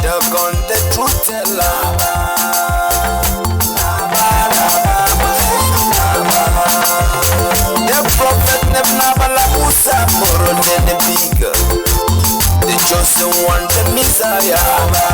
dog on the truth teller. The prophet Nebnabala Musa more than the bigger. The chosen one, the Messiah.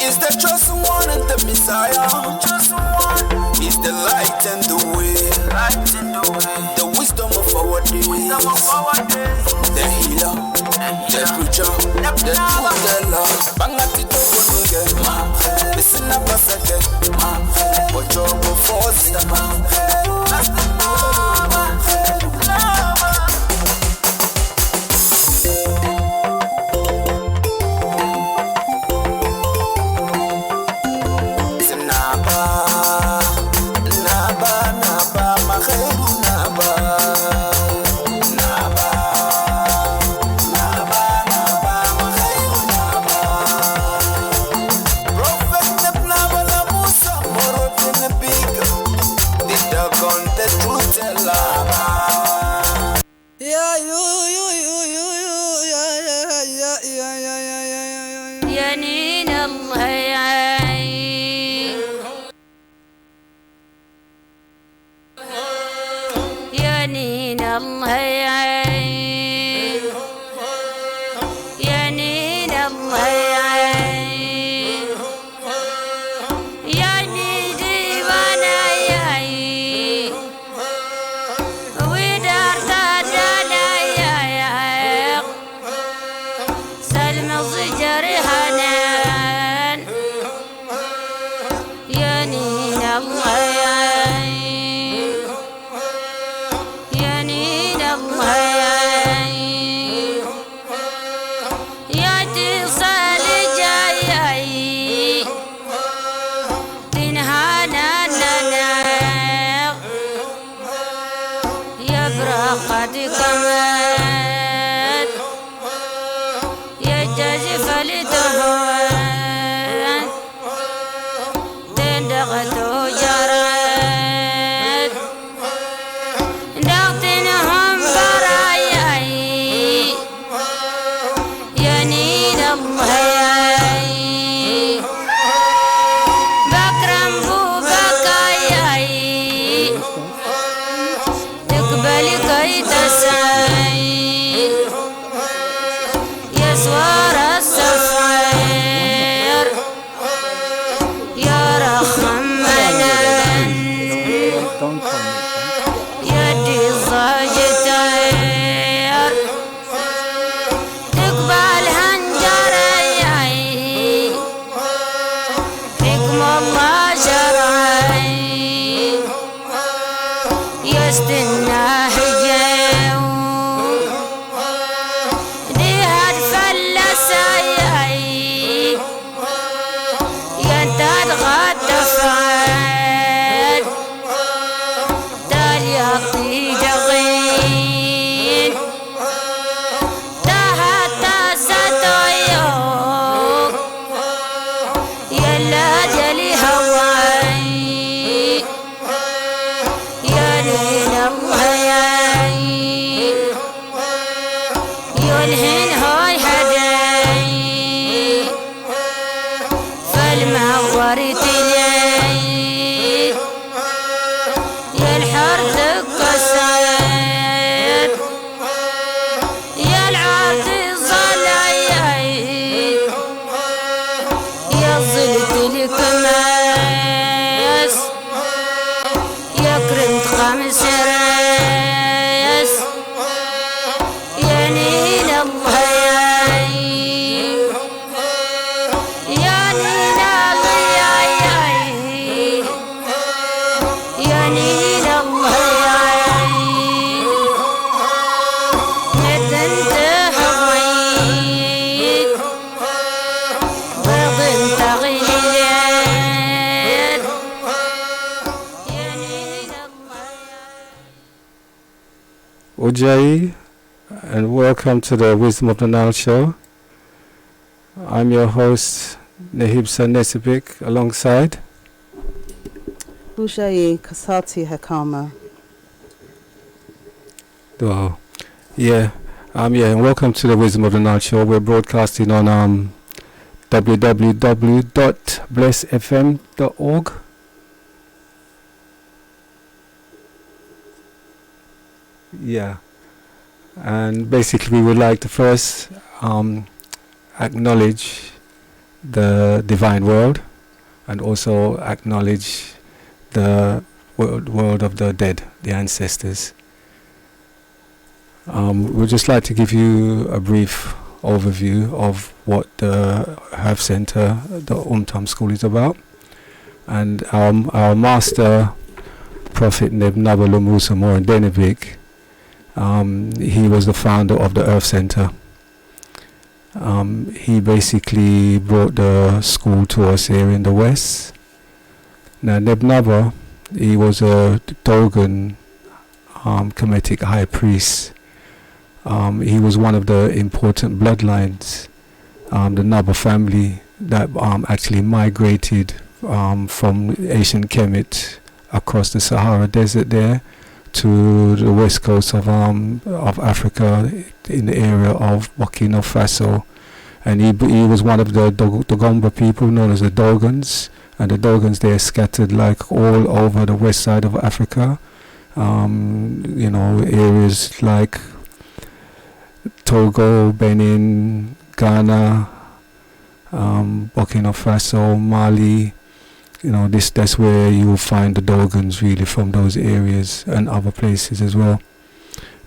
He's the chosen one and the Messiah. He's the light and the way, the wisdom of our days, the healer, the preacher, the truth teller. Bangati to Bonunge, listen up a second, what you're before يا الله يلهن هاي هداي فالمغور تليد يا الحر تقصد يا العرض الظلايد يا الظلت الكماس يا كرمت خمس راس يا نيل الله يا نيل الله يا نيل الله متى انتهضيت برض انت غليت يا نيل الله. Ujjayi, and welcome to the Wisdom of the Nile Show. I'm your host, Nahibsa Nesibik, alongside. Ujjayi Kasati Hakama. Wow. Yeah, and welcome to the Wisdom of the Nile Show. We're broadcasting on www.blessfm.org. Yeah, and basically we would like to first acknowledge the divine world and also acknowledge the world of the dead, the ancestors. We'd just like to give you a brief overview of what the Health Center, the School is about. And our master prophet Nebnabalo Musa Moran Denevik, he was the founder of the Earth Center. He basically brought the school to us here in the West. Now Nebnaba, he was a Dogon Kemetic high priest. He was one of the important bloodlines, the Naba family that actually migrated from ancient Kemet across the Sahara Desert there to the west coast of Africa in the area of Burkina Faso. And he was one of the Dogomba people known as the Dogons, and the Dogons, they're scattered like all over the west side of Africa. Areas like Togo, Benin, Ghana, Burkina Faso, Mali. That's where you will find the Dogons really, from those areas and other places as well.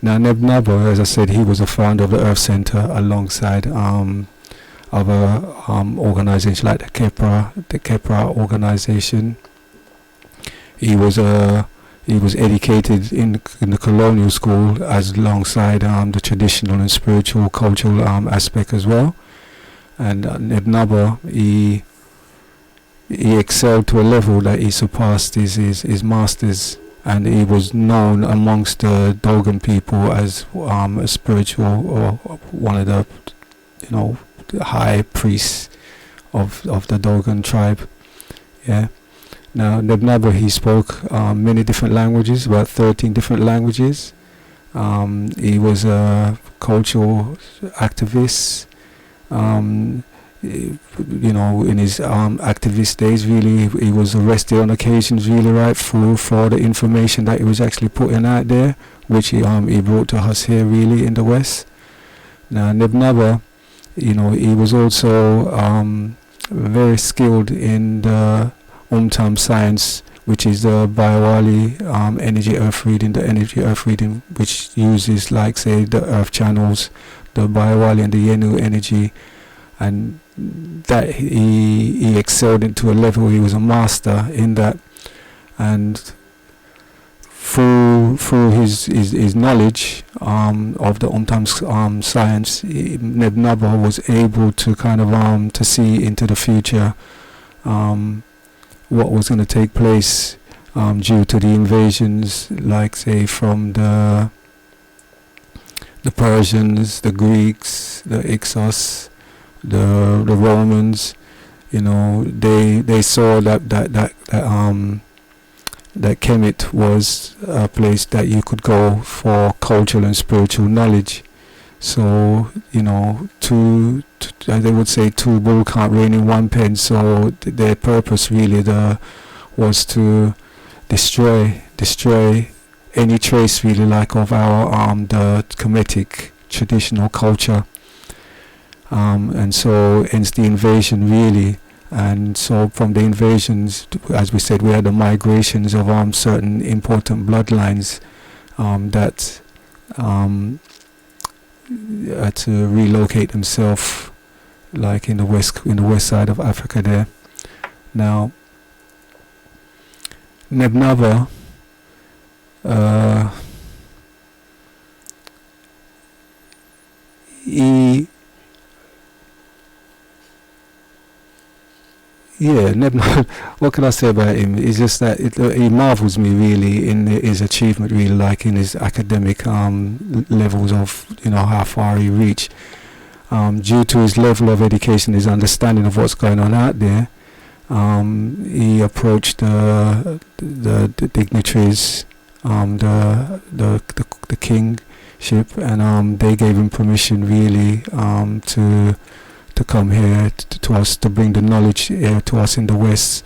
Now Nebnaba, as I said, he was the founder of the Earth Center alongside other organizations like the Kepra organization. He was educated in the colonial school as alongside the traditional and spiritual cultural aspect as well. And Nebnaba, he excelled to a level that he surpassed his masters, and he was known amongst the Dogon people as a spiritual, or one of the high priests of the Dogon tribe. Yeah. Now Nebnaba, he spoke many different languages, about 13 different languages. He was a cultural activist. In his activist days, really, he was arrested on occasions, really, right, for the information that he was actually putting out there, which he brought to us here, really, in the West. Now Nebnaba, he was also very skilled in the science, which is the Biowali energy earth reading, which uses, like, say, the earth channels, the Biowali and the Yenu energy, and that he excelled into a level. He was a master in that, and through his knowledge of the science, Nebnaba was able to kind of to see into the future what was going to take place due to the invasions, like, say, from the Persians, the Greeks, the Ixos, the Romans. They saw that that Kemet was a place that you could go for cultural and spiritual knowledge. So, as they would say, two bulls can't rein in one pen. So their purpose really was to destroy any trace really like of our the Kemetic traditional culture. And so hence the invasion really. And so from the invasions, as we said, we had the migrations of certain important bloodlines that had to relocate themselves, like in the west side of Africa there. Now, Nebnaba, what can I say about him? It's just that he marvels me really in his achievement, really, like in his academic levels of how far he reached. Due to his level of education, his understanding of what's going on out there, he approached the dignitaries, the kingship, and they gave him permission really to come here to us, to bring the knowledge here to us in the West,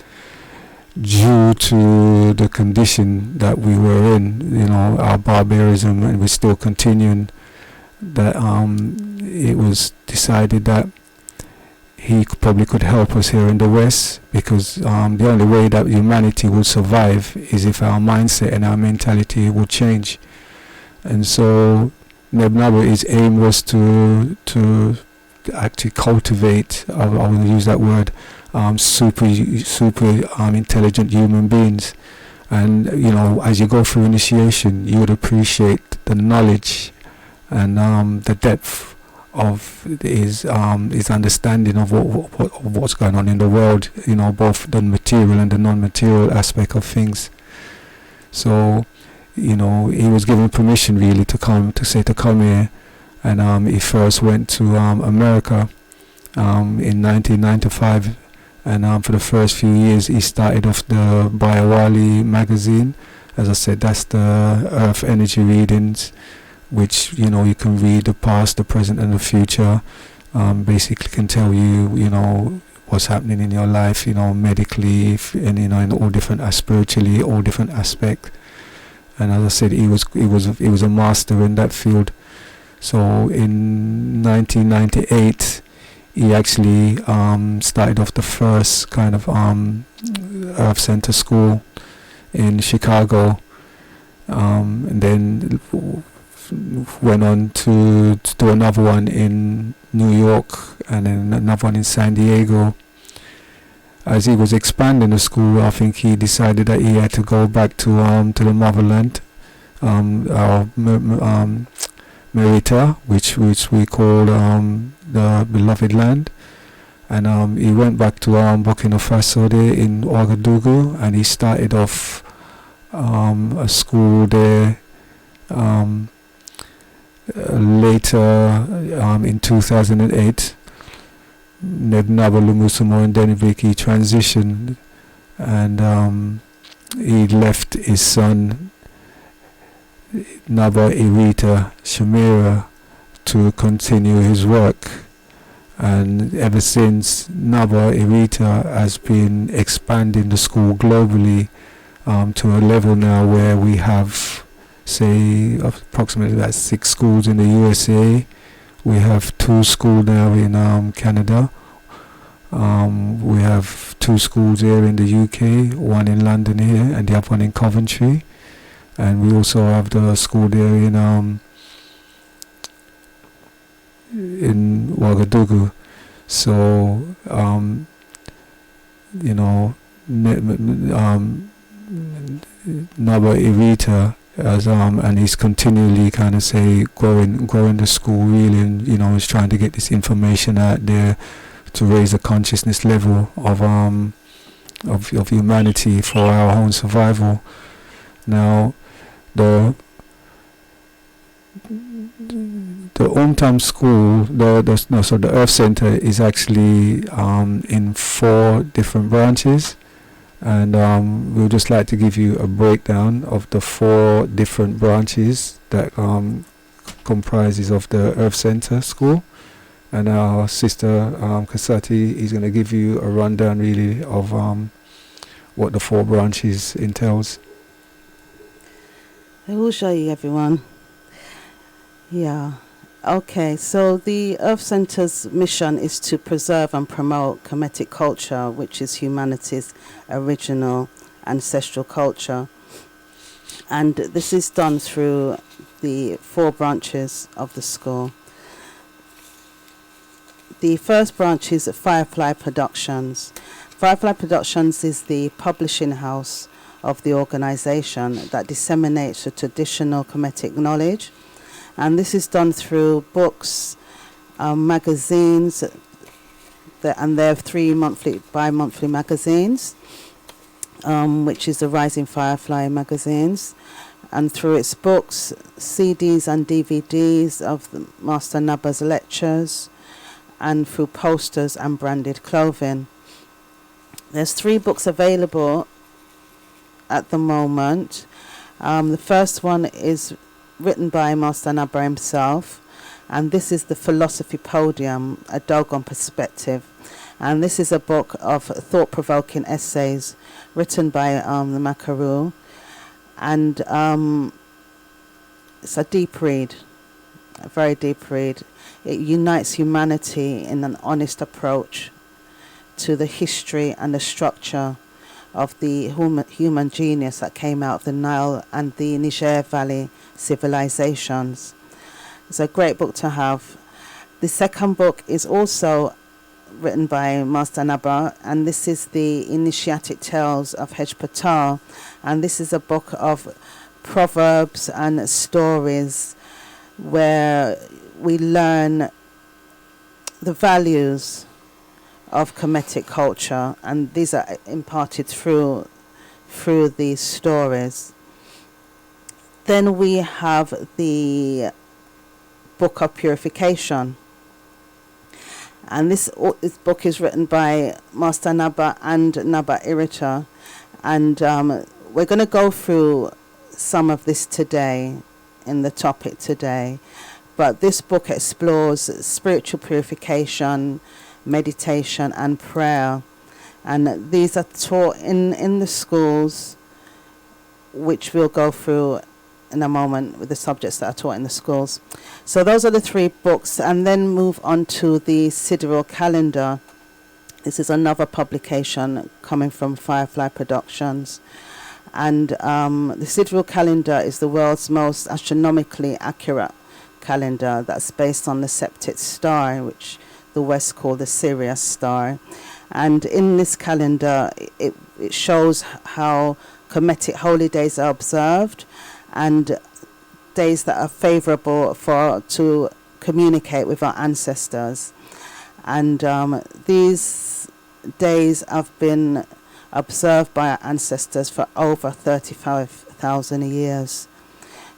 due to the condition that we were in, our barbarism, and we're still continuing. That it was decided that he probably could help us here in the West, because the only way that humanity will survive is if our mindset and our mentality will change. And so Nebnaba, his aim was to actually cultivate, I will use that word, super intelligent human beings. And as you go through initiation, you would appreciate the knowledge and the depth of his understanding of what's going on in the world, both the material and the non-material aspect of things. So he was given permission really to come here. And he first went to America in 1995, and for the first few years he started off the Bayawali magazine. As I said, that's the Earth energy readings, which you can read the past, the present, and the future. Basically, can tell you what's happening in your life, medically, and in all different spiritually, all different aspects. And as I said, he was a master in that field. So in 1998, he actually started off the first kind of Earth Center school in Chicago, and then went on to do another one in New York, and then another one in San Diego. As he was expanding the school, I think he decided that he had to go back to the motherland, Merita, which we call the beloved land, and he went back to Burkina Faso there in Ouagadougou, and he started off a school there. Later, in 2008, Nebnaba Lumusumo and Deniviki transitioned, and he left his son Naba Irita Shamira to continue his work. And ever since, Naba Irita has been expanding the school globally to a level now where we have, say, approximately about 6 schools in the USA. We have 2 schools now in Canada. We have 2 schools here in the UK, one in London here and the other one in Coventry. And we also have the school there in Ouagadougou. So Naba Irita and he's continually kind of say growing the school really, and he's trying to get this information out there to raise the consciousness level of humanity for our own survival. Now the Umtam school, the Earth Center is actually in 4 different branches, And we'd just like to give you a breakdown of the 4 different branches that comprises of the Earth Center School. And our sister Kasati is going to give you a rundown really of what the 4 branches entails. I will show you, everyone. Yeah. Okay, so the Earth Center's mission is to preserve and promote Kemetic culture, which is humanity's original ancestral culture. And this is done through the 4 branches of the school. The first branch is Firefly Productions. Firefly Productions is the publishing house of the organization that disseminates the traditional Kemetic knowledge. And this is done through books, magazines, and there are 3 bi-monthly magazines, which is the Rising Firefly magazines. And through its books, CDs and DVDs of the Master Naba's lectures, and through posters and branded clothing. There's 3 books available at the moment. The first one is written by Master Naba himself, and this is the Philosophy Podium, a Dogon Perspective. And this is a book of thought-provoking essays written by the Makaru, and it's a deep read, a very deep read. It unites humanity in an honest approach to the history and the structure of the human genius that came out of the Nile and the Niger Valley civilizations. It's a great book to have. The second book is also written by Master Naba, and this is the Initiatic Tales of Hej Patar, and this is a book of proverbs and stories where we learn the values of Kemetic culture, and these are imparted through these stories. Then we have the Book of Purification, and this book is written by Master Naba and Naba Irita, and we're going to go through some of this today in the topic today. But this book explores spiritual purification, meditation and prayer, and these are taught in the schools, which we'll go through in a moment with the subjects that are taught in the schools. So those are the 3 books, and then move on to the Sidereal Calendar. This is another publication coming from Firefly Productions, and the Sidereal Calendar is the world's most astronomically accurate calendar that's based on the Septet star, which the West call the Sirius star. And in this calendar, it shows how Kemetic holy days are observed and days that are favorable to communicate with our ancestors. And these days have been observed by our ancestors for over 35,000 years.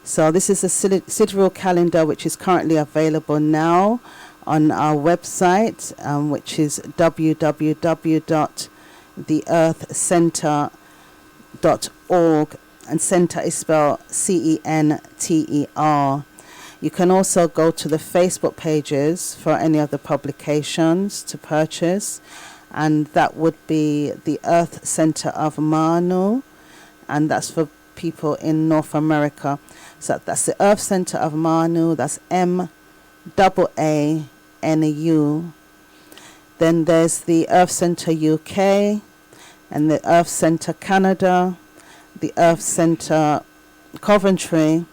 So this is a sidereal calendar which is currently available now on our website, which is www.theearthcenter.org, and center is spelled CENTER. You can also go to the Facebook pages for any of the publications to purchase, and that would be the Earth Center of Manu, and that's for people in North America. So that's the Earth Center of Manu, that's MAANU. Then there's the Earth Center UK, and the Earth Center Canada, the Earth Center Coventry,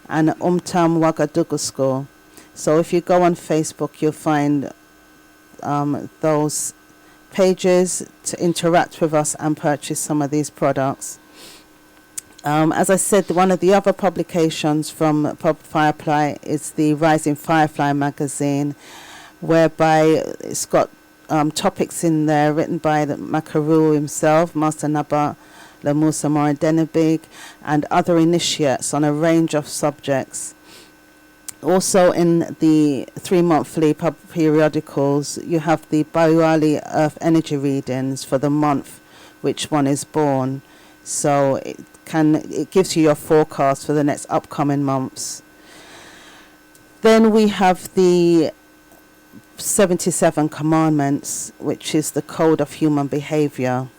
and Umtam Ouagadougou School. So if you go on Facebook, you'll find those pages to interact with us and purchase some of these products. As I said, one of the other publications from Firefly is the Rising Firefly magazine, whereby it's got topics in there written by the Makaru himself, Master Naba Lamusa Moradenebig, and other initiates on a range of subjects. Also in the 3 monthly periodicals, you have the Baiwali Earth Energy readings for the month which one is born. So it gives you your forecast for the next upcoming months. Then we have the 77 Commandments, which is the code of human behavior.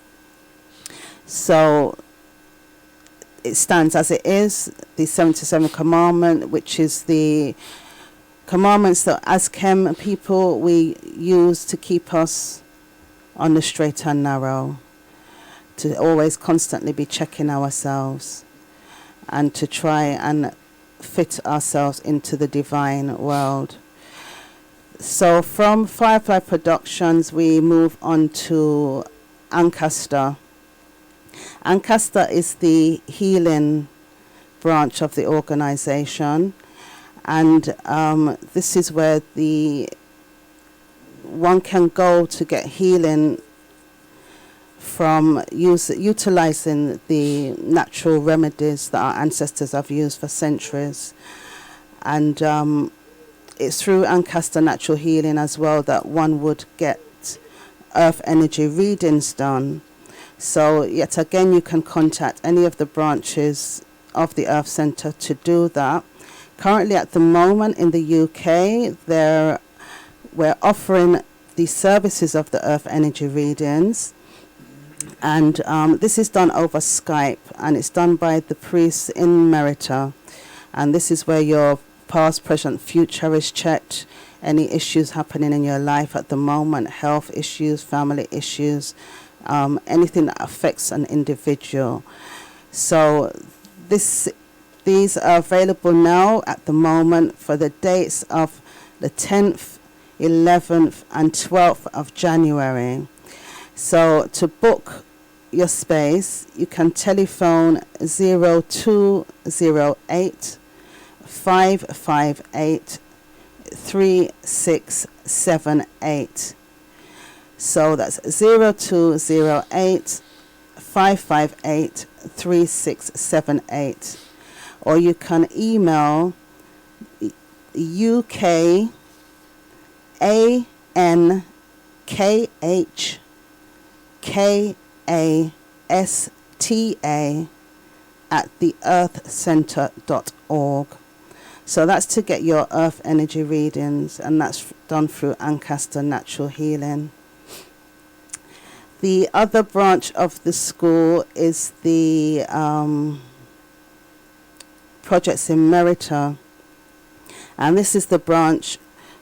So it stands as it is, the 77 Commandment, which is the commandments that as Chem people we use to keep us on the straight and narrow, to always constantly be checking ourselves and to try and fit ourselves into the divine world. So from Firefly Productions we move on to Ancaster. Ancaster is the healing branch of the organization, and this is where one can go to get healing from utilizing the natural remedies that our ancestors have used for centuries. And it's through Ancaster Natural Healing as well that one would get earth energy readings done. So yet again, you can contact any of the branches of the Earth Center to do that. Currently at the moment in the UK, we're offering the services of the earth energy readings, and this is done over Skype, and it's done by the priests in Merita, and this is where your past, present, future is checked, any issues happening in your life at the moment, health issues, family issues, anything that affects an individual. So these are available now at the moment for the dates of the 10th, 11th and 12th of January. So to book your space, you can telephone 0208 558 3678. So that's 0208 558 3678. Or you can email UKANKHASTA@theearthcenter.org. So that's to get your earth energy readings, and that's done through Ancaster Natural Healing. The other branch of the school is the Projects in Merita, and this is the branch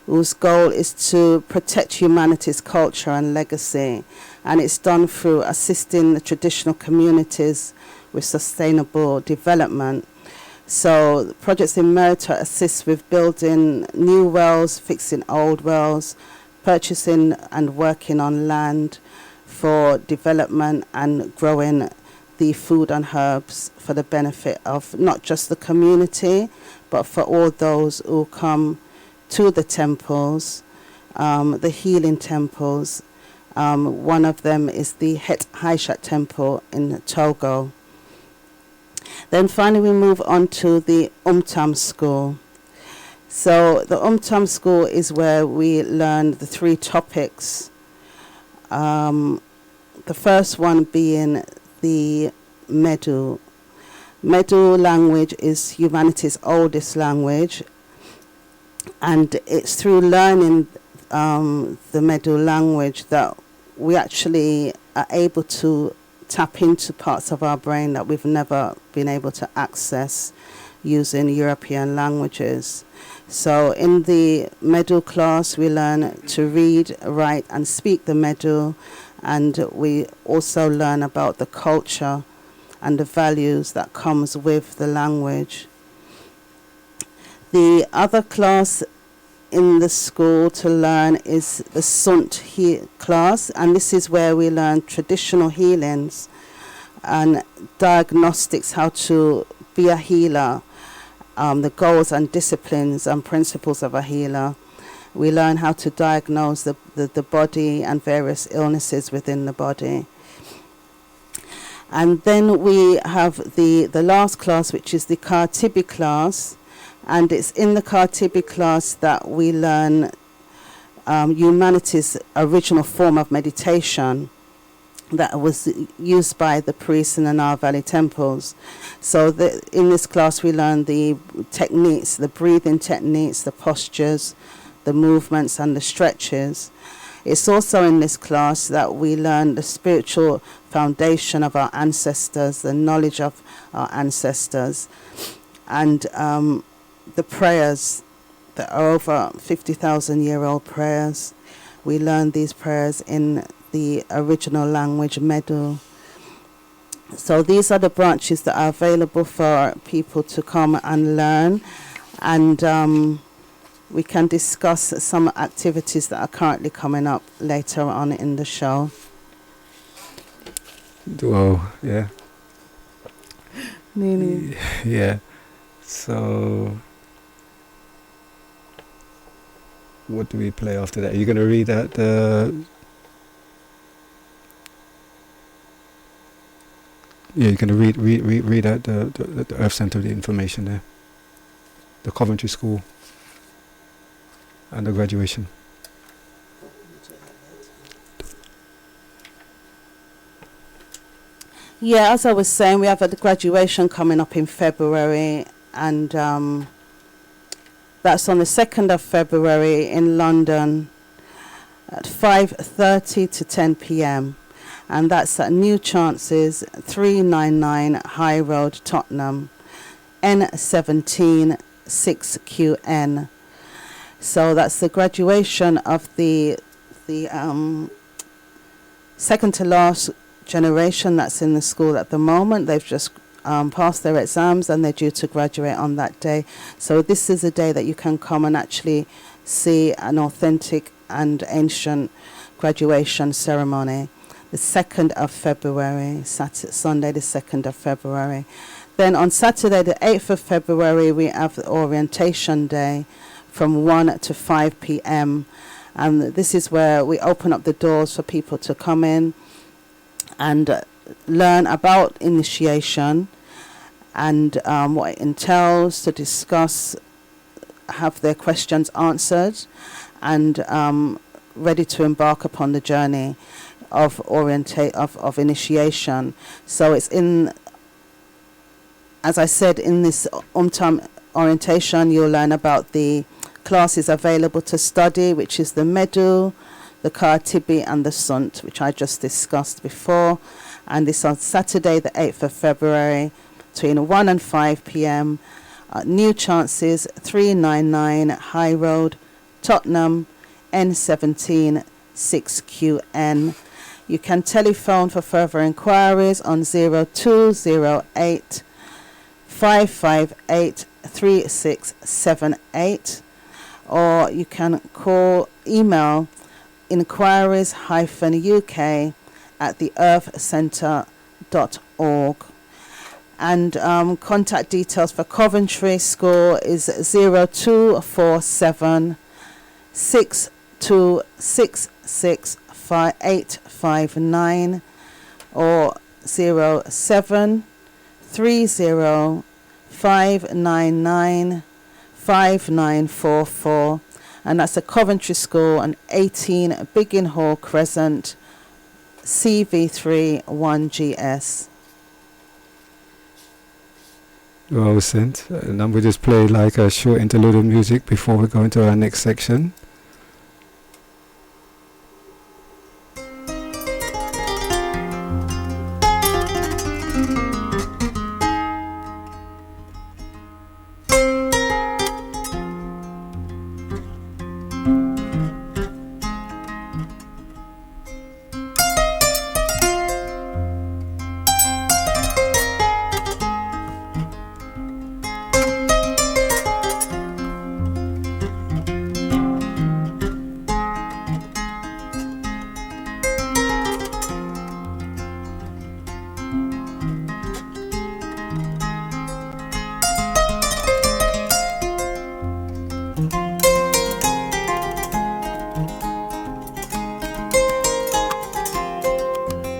whose goal is to protect humanity's culture and legacy, and it's done through assisting the traditional communities with sustainable development. So Projects in Merita assists with building new wells, fixing old wells, purchasing and working on land for development and growing the food and herbs for the benefit of not just the community, but for all those who come to the temples, the healing temples. One of them is the Het Haishat temple in Togo. Then finally we move on to the Umtam school. So the Umtam school is where we learn the 3 topics. The first one being the Medu. Medu language is humanity's oldest language, and it's through learning the Medu language that we actually are able to tap into parts of our brain that we've never been able to access using European languages. So in the Medu class, we learn to read, write, and speak the Medu, and we also learn about the culture and the values that comes with the language. The other class in the school to learn is the Sunt class, and this is where we learn traditional healings and diagnostics, how to be a healer, the goals and disciplines and principles of a healer. We learn how to diagnose the body and various illnesses within the body. And then we have the last class, which is the Kartibi class, and it's in the Kartibi class that we learn humanity's original form of meditation. that was used by the priests in the Nile Valley temples. So in this class we learned the techniques, the breathing techniques, the postures, the movements and the stretches. It's also in this class that we learn the spiritual foundation of our ancestors, the knowledge of our ancestors, and the prayers that are over 50,000-year-old prayers. We learn these prayers in the original language, Medu. So these are the branches that are available for people to come and learn, and we can discuss some activities that are currently coming up later on in the show. Well, yeah. Nini. Yeah. So, what do we play after that? Are you going to read out Yeah, you're going to read out the Earth Center, the information there. The Coventry School. And the graduation. Yeah, as I was saying, we have the graduation coming up in February, and that's on the 2nd of February in London at 5:30 to 10 p.m. And that's at New Chances, 399 High Road, Tottenham, N17 6QN. So that's the graduation of the second to last generation that's in the school at the moment. They've just passed their exams and they're due to graduate on that day. So this is a day that you can come and actually see an authentic and ancient graduation ceremony. The 2nd of February, Sunday the 2nd of February. Then on Saturday the 8th of February we have the orientation day from 1 to 5 p.m. And this is where we open up the doors for people to come in and learn about initiation and what it entails, to discuss, have their questions answered, and ready to embark upon the journey of initiation. So it's in, as I said, in this orientation you'll learn about the classes available to study, which is the Medu, the Karatibi and the Sunt, which I just discussed before. And this on Saturday the 8th of February between 1 and 5 p.m. at New Chances, 399 High Road, Tottenham, N17 6QN. You can telephone for further inquiries on 0208 558 3678, or you can email inquiries-uk@theearthcentre.org. And contact details for Coventry School is 0247 6266859 or 0730 599 5944, and that's the Coventry School and 18 Biggin Hall Crescent, CV3 1GS. Well sent. And then we just play like a short interlude of music before we go into our next section.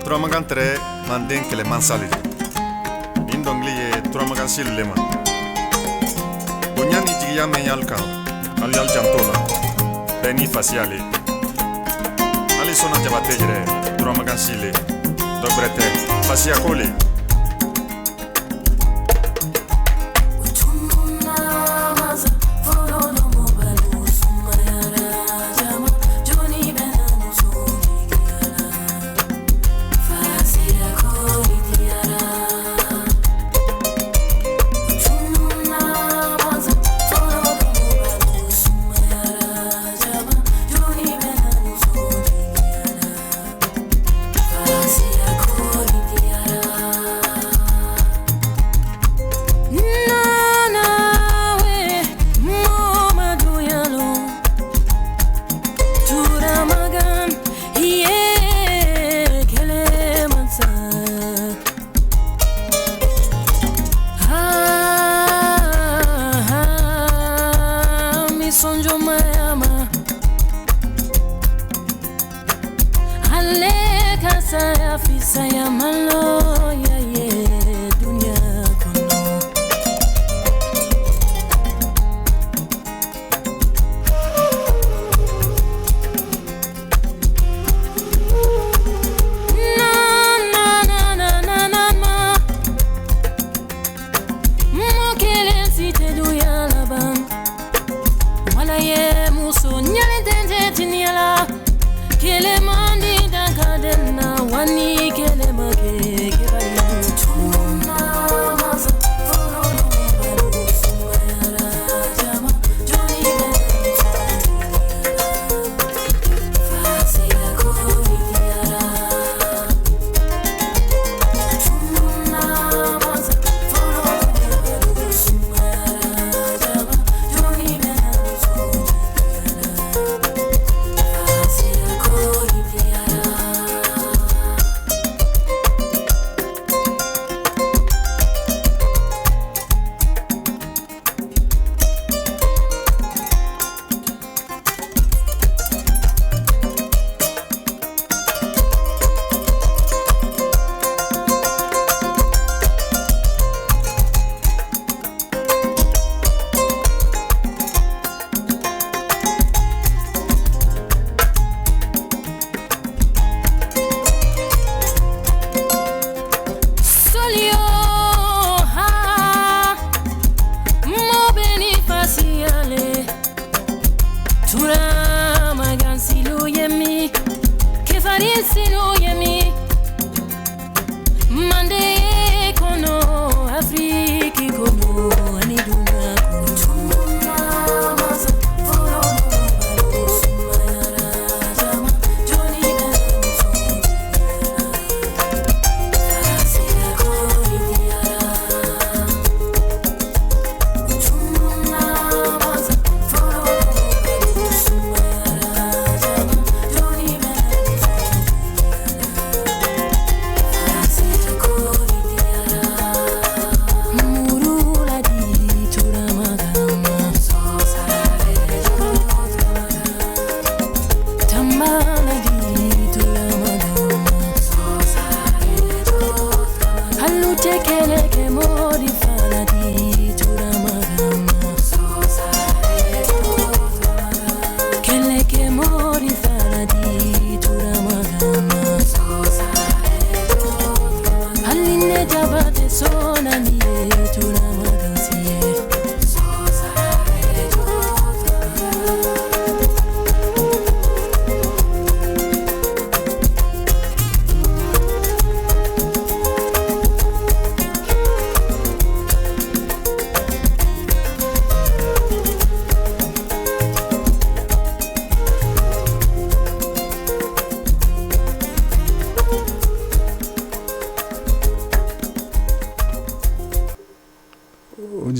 Turamagan tere manden kele mansali indongli ye turamagan sillema bonyani jigiya menyal kan alyal jamtola beni fasiale ali sona jabate jere turamagan sile Dogbrete, Fasia Koli.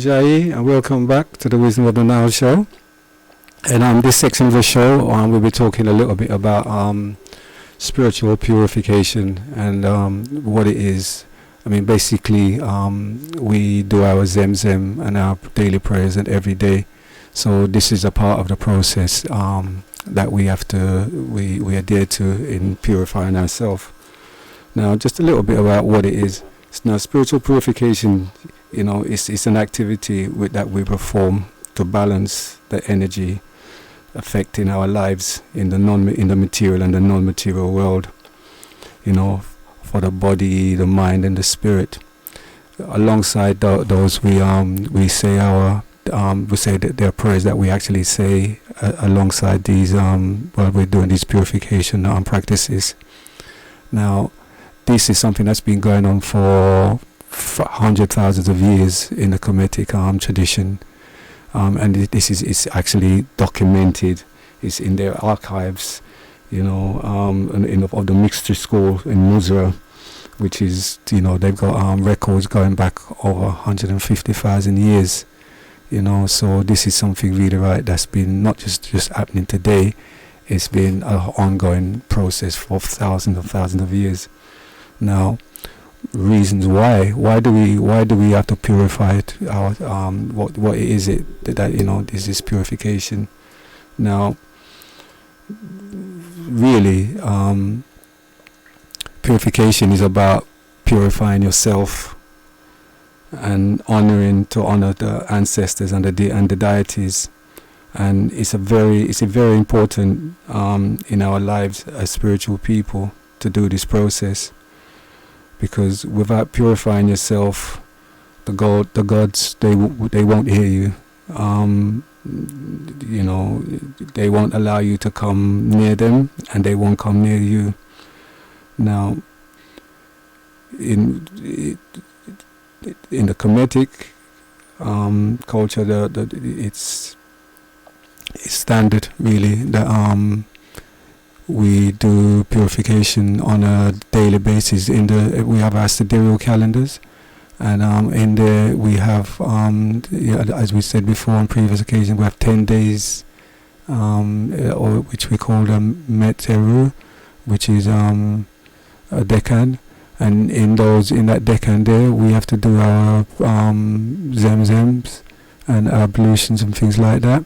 Jai, and welcome back to the Wisdom of the Nile Show. And this section of the show, we'll be talking a little bit about spiritual purification and what it is. I mean, basically, we do our Zemzem and our daily prayers and every day. So this is a part of the process that we have to, we adhere to in purifying ourselves. Now, just a little bit about what it is. Now, spiritual purification, you know, it's an activity that we perform to balance the energy affecting our lives in the material and the non-material world. You know, for the body, the mind, and the spirit. Alongside those, we say that there are prayers that we actually say alongside these while we're doing these purification practices. Now, this is something that's been going on for hundreds, thousands of years in the Kemetic tradition, and this is actually documented. It's in their archives, of the mixture school in Nusra, which is, they've got records going back over 150,000 years. So this is something really right that's been not just happening today. It's been an ongoing process for thousands of years. Now, reasons why do we have to purify it? What is it that this is purification? Now, really, purification is about purifying yourself and to honor the ancestors and the deities, and it's a very important in our lives as spiritual people to do this process, because without purifying yourself, the gods they won't hear you. They won't allow you to come near them, and they won't come near you. Now, in the Kemetic culture, it's standard really that we do purification on a daily basis. We have our sidereal calendars, and in there we have, as we said before on previous occasions, we have 10 days, or which we call them Meteru, which is a decade. And in that decade there, we have to do our zemzems and ablutions and things like that.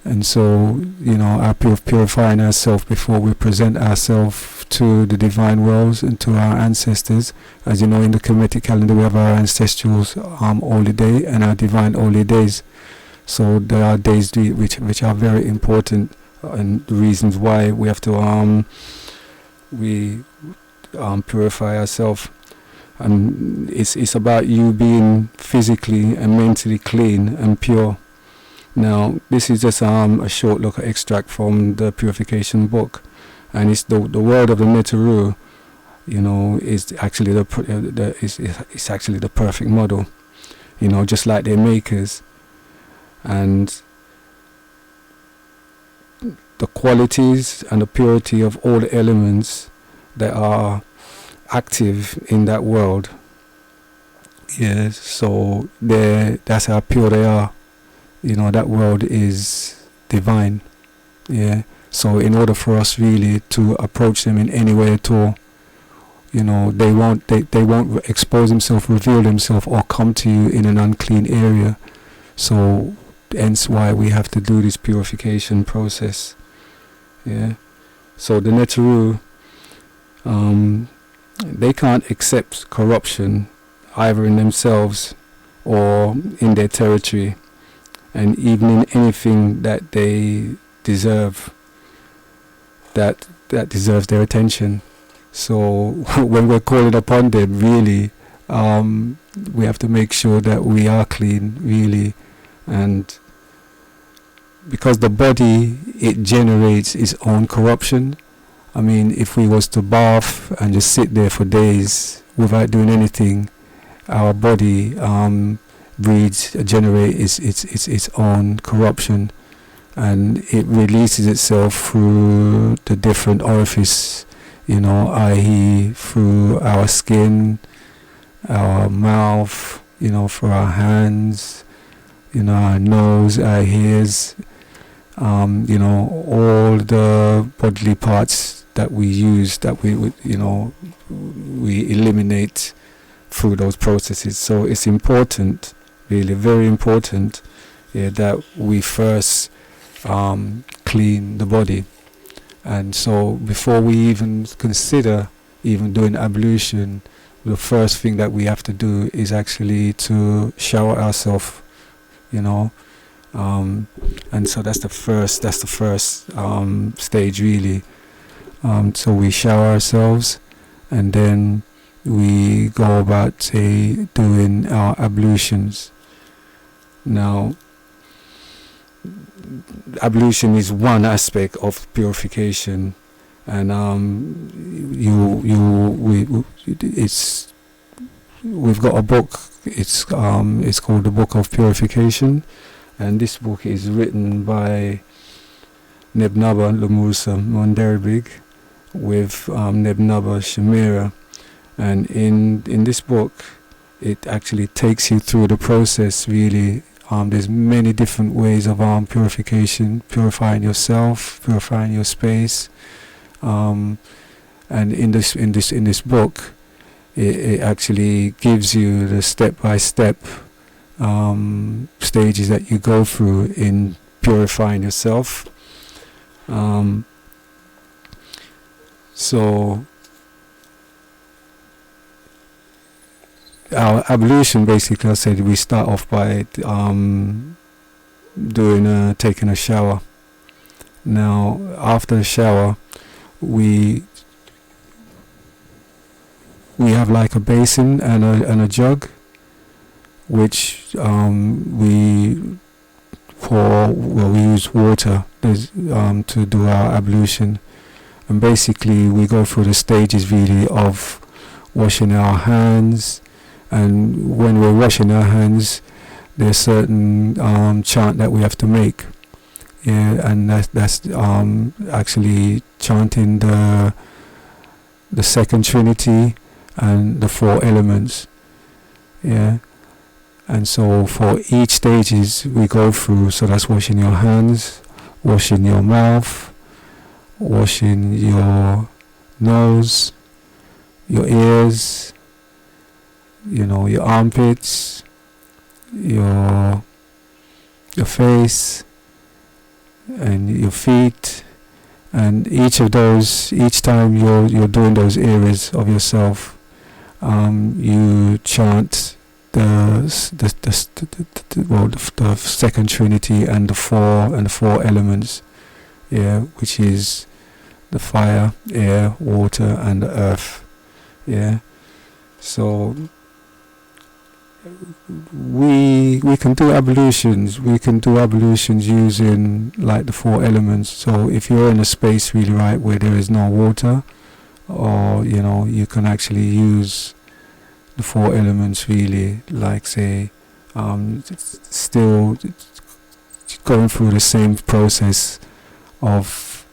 And so, our purifying ourselves before we present ourselves to the divine worlds and to our ancestors. As you know, in the Kemetic calendar, we have our ancestral holy day and our divine holy days. So there are days which are very important, and the reasons why we have to purify ourselves. And it's about you being physically and mentally clean and pure. Now, this is just a short look at extract from the purification book, and it's the word of the Meteru, is actually it's actually the perfect model, just like their makers, and the qualities and the purity of all the elements that are active in that world. Yes, so that's how pure they are. That world is divine. Yeah. So in order for us really to approach them in any way at all, they won't expose themselves, reveal themselves, or come to you in an unclean area. So hence why we have to do this purification process. Yeah. So the Neteru, they can't accept corruption either in themselves or in their territory, and even in anything that they deserve, that deserves their attention. So when we're calling upon them, really, we have to make sure that we are clean, really, and because the body, it generates its own corruption. I mean, if we was to bath and just sit there for days without doing anything, our body generates its own corruption, and it releases itself through the different orifices, i.e. through our skin, our mouth, through our hands, our nose, our ears, all the bodily parts that we use, that we eliminate through those processes. So it's important, really very important, that we first clean the body. And so before we even consider even doing ablution, the first thing that we have to do is actually to shower ourselves, and so that's the first stage, really. So we shower ourselves, and then we go about, say, doing our ablutions. Now, ablution is one aspect of purification, and we've got a book. It's called the Book of Purification, and this book is written by Nebnaba Lumusa Monderbig with Nebnaba Shamira, and in this book it actually takes you through the process. Really, there's many different ways of purification, purifying yourself, purifying your space, and in this book it actually gives you the step-by-step stages that you go through in purifying yourself. So our ablution, basically, I said we start off by taking a shower. Now, after the shower, we have like a basin and a jug, which we use water to do our ablution, and basically we go through the stages really of washing our hands. And when we're washing our hands, there's certain chant that we have to make, and that's actually chanting the second Trinity and the 4 elements, and so for each stages we go through. So that's washing your hands, washing your mouth, washing your nose, your ears, your armpits, your face, and your feet. And each time you're doing those areas of yourself, you chant the second Trinity and the four elements, which is the fire, air, water, and the earth. So we can do ablutions. We can do ablutions using like the 4 elements. So if you're in a space really right where there is no water, or you can actually use the 4 elements really, like say still going through the same process of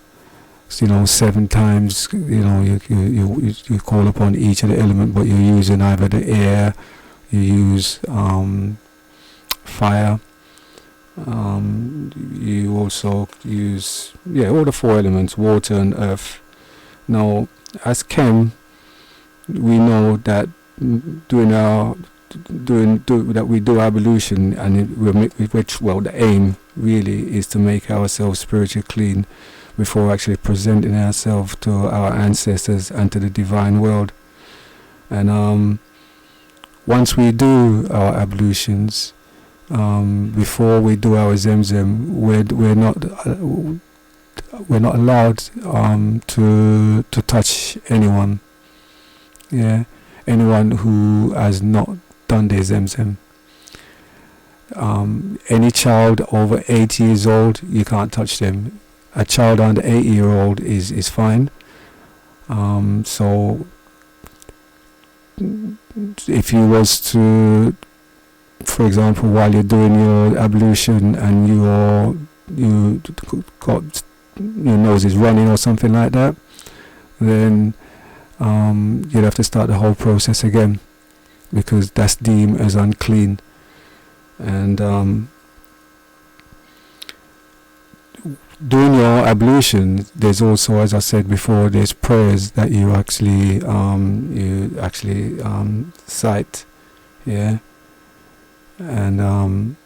7 times. You call upon each of the element, but you're using either the air, you use fire, you also use all the 4 elements, water and earth. Now, as Chem, we know that that we do ablution, and the aim really is to make ourselves spiritually clean before actually presenting ourselves to our ancestors and to the divine world. And once we do our ablutions, before we do our Zemzem, we're not allowed to touch anyone. Anyone who has not done their Zemzem. Any child over 8 years old, you can't touch them. A child under 8-year-old is fine. So if you was to, for example, while you're doing your ablution and you got your nose is running or something like that, then you'd have to start the whole process again, because that's deemed as unclean. And doing your ablution, there's also, as I said before, there's prayers that you actually cite, and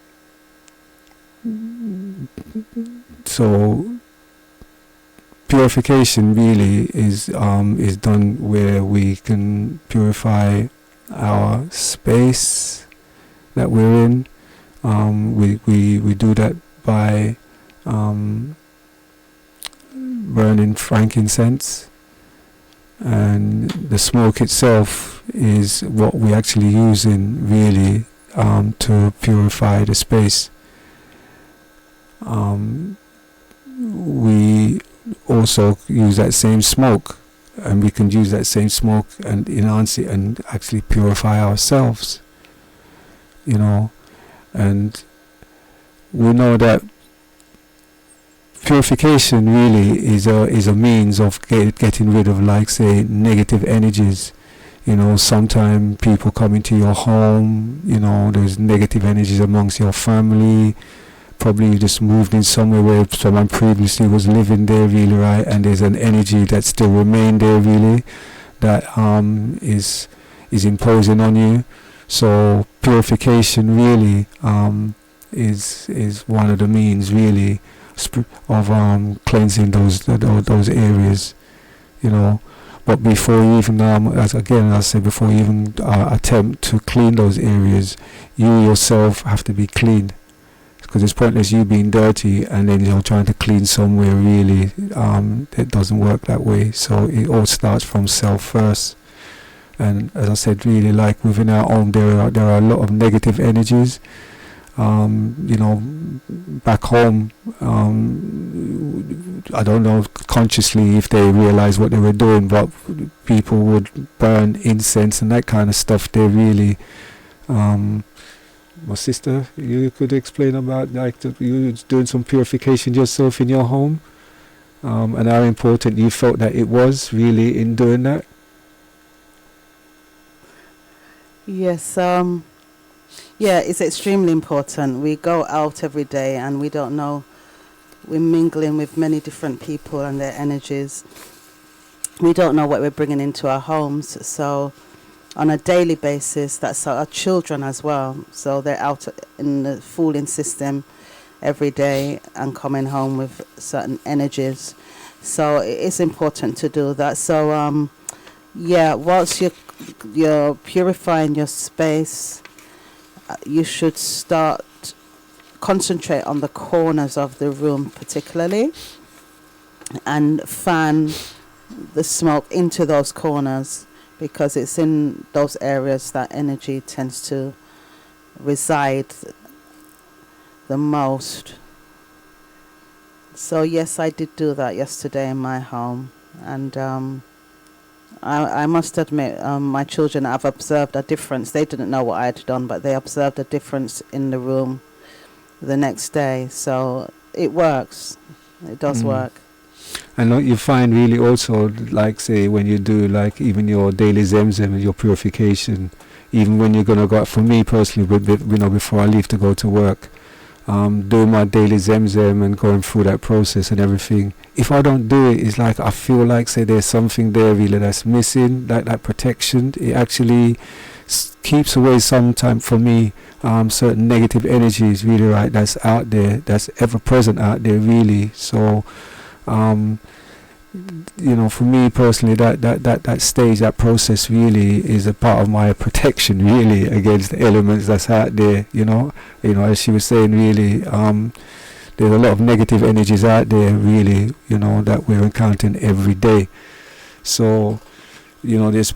so purification really is done where we can purify our space that we're in. We do that by burning frankincense, and the smoke itself is what we're actually using really to purify the space. We also use that same smoke, and we can use that same smoke and enhance it and actually purify ourselves, you know. And we know that purification really is a means of getting rid of, like, say, negative energies. You know, sometimes people come into your home, you know, there's negative energies amongst your family. Probably you just moved in somewhere where someone previously was living there, really, right? And there's an energy that still remained there, really, that is imposing on you. So purification really is one of the means, really, of cleansing those areas, you know. But before you even, as I said, before you even attempt to clean those areas, you yourself have to be clean. Because it's pointless you being dirty and then you're trying to clean somewhere, really. It doesn't work that way. So it all starts from self first. And as I said, really, like within our home, there are a lot of negative energies. You know, back home, I don't know consciously if they realized what they were doing, but people would burn incense and that kind of stuff. They really, my sister, you could explain about, like, you doing some purification yourself in your home, and how important you felt that it was really in doing that. Yes, yeah, it's extremely important. We go out every day and we don't know, we're mingling with many different people and their energies. We don't know what we're bringing into our homes. So on a daily basis, that's our children as well. So they're out in the fooling system every day and coming home with certain energies. So it's important to do that. So yeah, whilst you're purifying your space, you should concentrate on the corners of the room particularly, and fan the smoke into those corners, because it's in those areas that energy tends to reside the most. So yes, I did do that yesterday in my home, and I must admit, my children have observed a difference. They didn't know what I had done, but they observed a difference in the room the next day. So it works. It does work. And what you find really also, like, say, when you do, like, even your daily Zemzem and your purification, even when you're going to go, for me personally, you know, before I leave to go to work, doing my daily Zemzem and going through that process and everything, if I don't do it, it's like I feel like, say, there's something there really that's missing, like that protection. It actually keeps away sometimes for me certain negative energies, really, right, that's out there, that's ever present out there, really. So you know, for me personally, that stage, that process really is a part of my protection, really, against the elements that's out there. You know, as she was saying, really, there's a lot of negative energies out there, really, you know, that we're encountering every day. So, you know, there's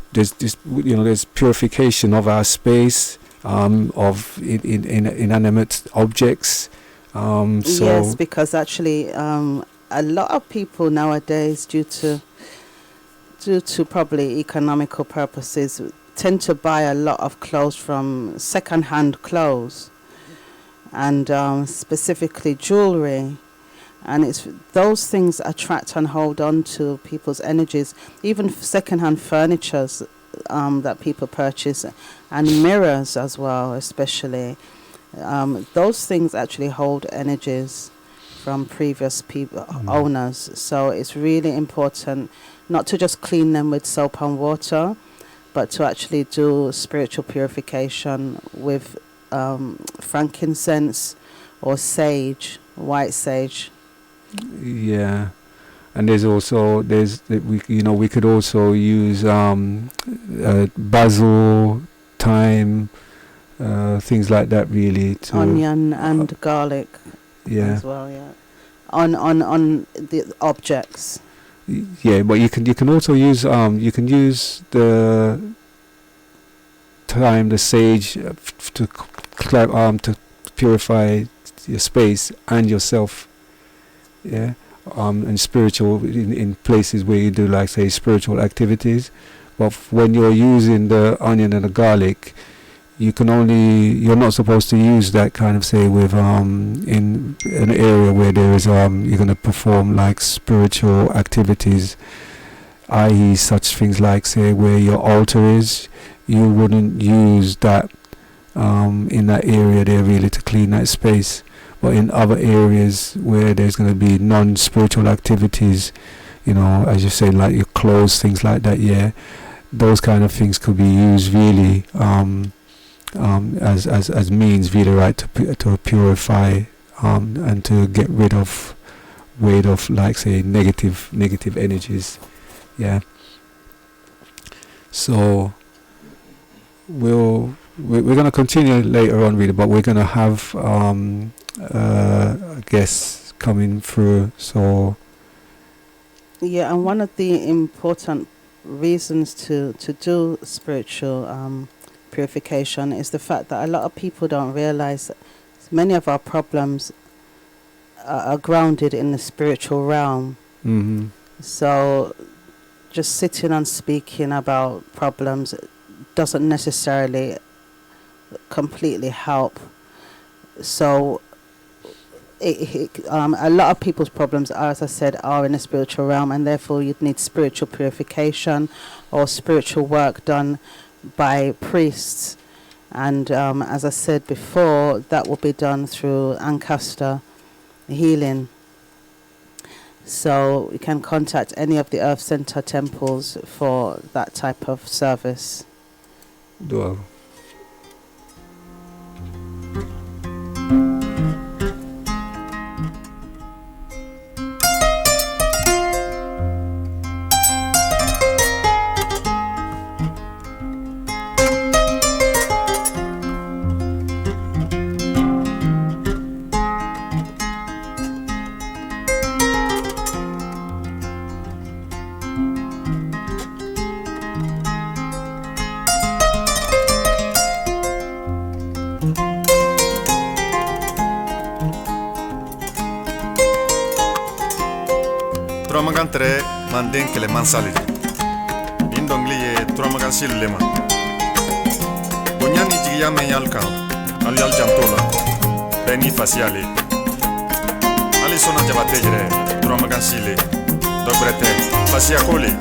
purification of our space, of inanimate objects. So yes, because actually, a lot of people nowadays, due to probably economical purposes, tend to buy a lot of clothes from second-hand clothes, and specifically jewelry, and it's those things attract and hold on to people's energies. Even second-hand furnitures that people purchase, and mirrors as well, especially, those things actually hold energies from previous owners. So it's really important not to just clean them with soap and water, but to actually do spiritual purification with frankincense or sage, white sage. Yeah, and there's we could also use basil, thyme, things like that, really. Onion and garlic. Yeah. As well, yeah. On the objects. Yeah, but you can also use the time, the sage, to purify your space and yourself. Yeah. And spiritual in places where you do, like, say, spiritual activities. But when you're using the onion and the garlic, you're not supposed to use that kind of, say, with in an area where there is you're going to perform like spiritual activities, i.e. such things like, say, where your altar is. You wouldn't use that in that area there really to clean that space. But in other areas where there's going to be non-spiritual activities, as you say, like your clothes, things like that, yeah, those kind of things could be used really as means really, right, to purify and to get rid of like, say, negative energies. Yeah. So we're going to continue later on really, but we're going to have guests coming through. So yeah, and one of the important reasons to do spiritual purification is the fact that a lot of people don't realize that many of our problems are grounded in the spiritual realm. Mm-hmm. So just sitting and speaking about problems doesn't necessarily completely help. So a lot of people's problems are, as I said, are in the spiritual realm, and therefore you'd need spiritual purification or spiritual work done by priests. And as I said before, that will be done through Ancaster healing. So you can contact any of the Earth Center temples for that type of service. Wow. Turamagantere manden kele mansali. Indongli ye turamagan lema. Bonyani jigiya men yalkan. Ali al jantola. Beni faciale. Ali sona jabate jere turamagan sile. Dogrete facia kole.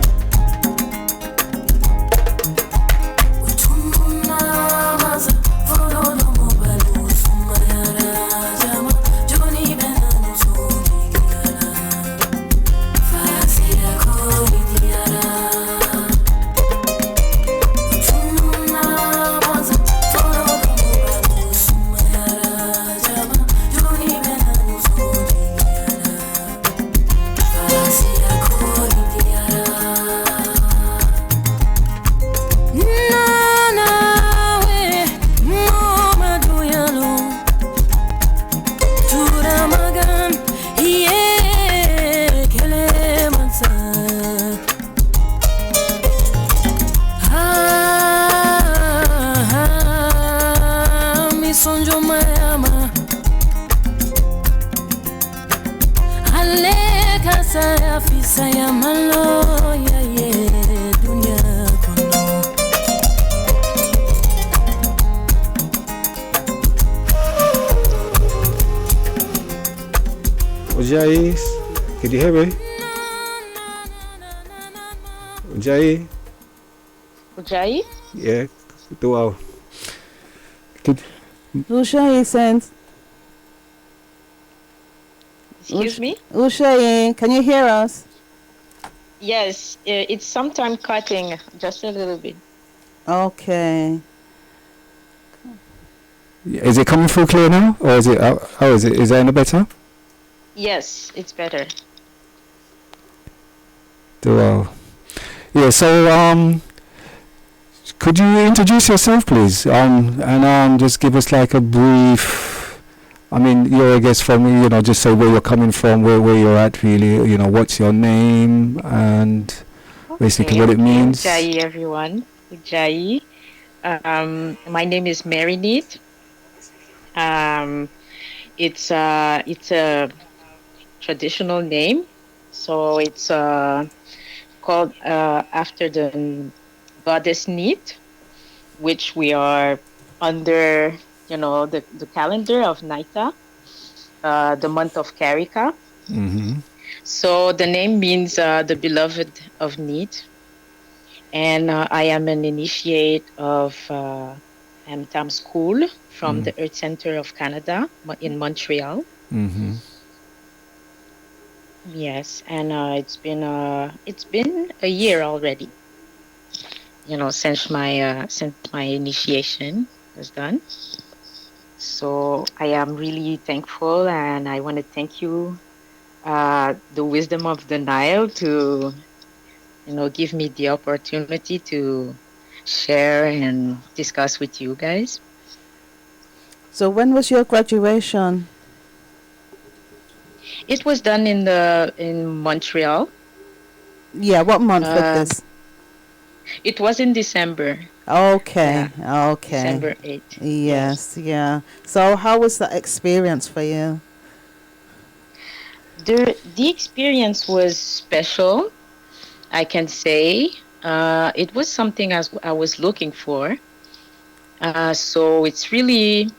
Ujai, can you hear me? Ujai? Ujai? Yeah, wow. Ushayi sent. Excuse me? Ushayi, can you hear us? Yes, it's sometimes cutting just a little bit. Okay. Is it coming through clear now, or is it? How is it? Is that any better? Yes, it's better. Wow. Yeah. So could you introduce yourself, please? And just give us like a brief I mean, you're a guest from, just say where you're coming from, where you're at, really. What's your name and basically what it means. Ujjayi, everyone. Ujjayi. My name is Mary Neat. It's a traditional name, so it's called after the goddess Neat, which we are under, the calendar of Naita, the month of Karika. Mm-hmm. So the name means the beloved of Neat, and I am an initiate of Amtam School from the Earth Center of Canada in Montreal. Mm-hmm. Yes, and it's been a year already, since my initiation was done. So I am really thankful, and I want to thank you, the wisdom of the Nile, to give me the opportunity to share and discuss with you guys. So when was your graduation? It was done in Montreal. Yeah, what month was this? It was in December. Okay, Yeah, okay. December 8th. Yes, yeah. So how was that experience for you? The experience was special, I can say. It was something as I was looking for. So it's really,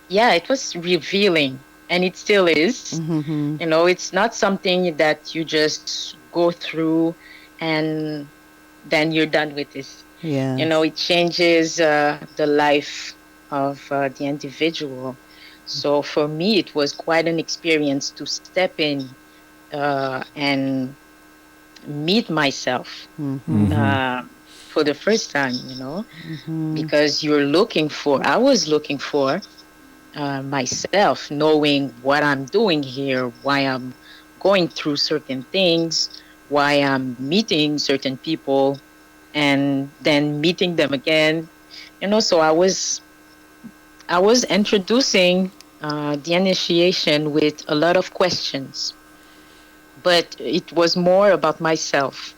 it was revealing, and it still is. Mm-hmm. It's not something that you just go through and then you're done with this. Yeah. It changes the life of the individual. So for me, it was quite an experience to step in and meet myself for the first time, because I was looking for myself, knowing what I'm doing here, why I'm going through certain things, why I'm meeting certain people, and then meeting them again. So I was introducing the initiation with a lot of questions, but it was more about myself.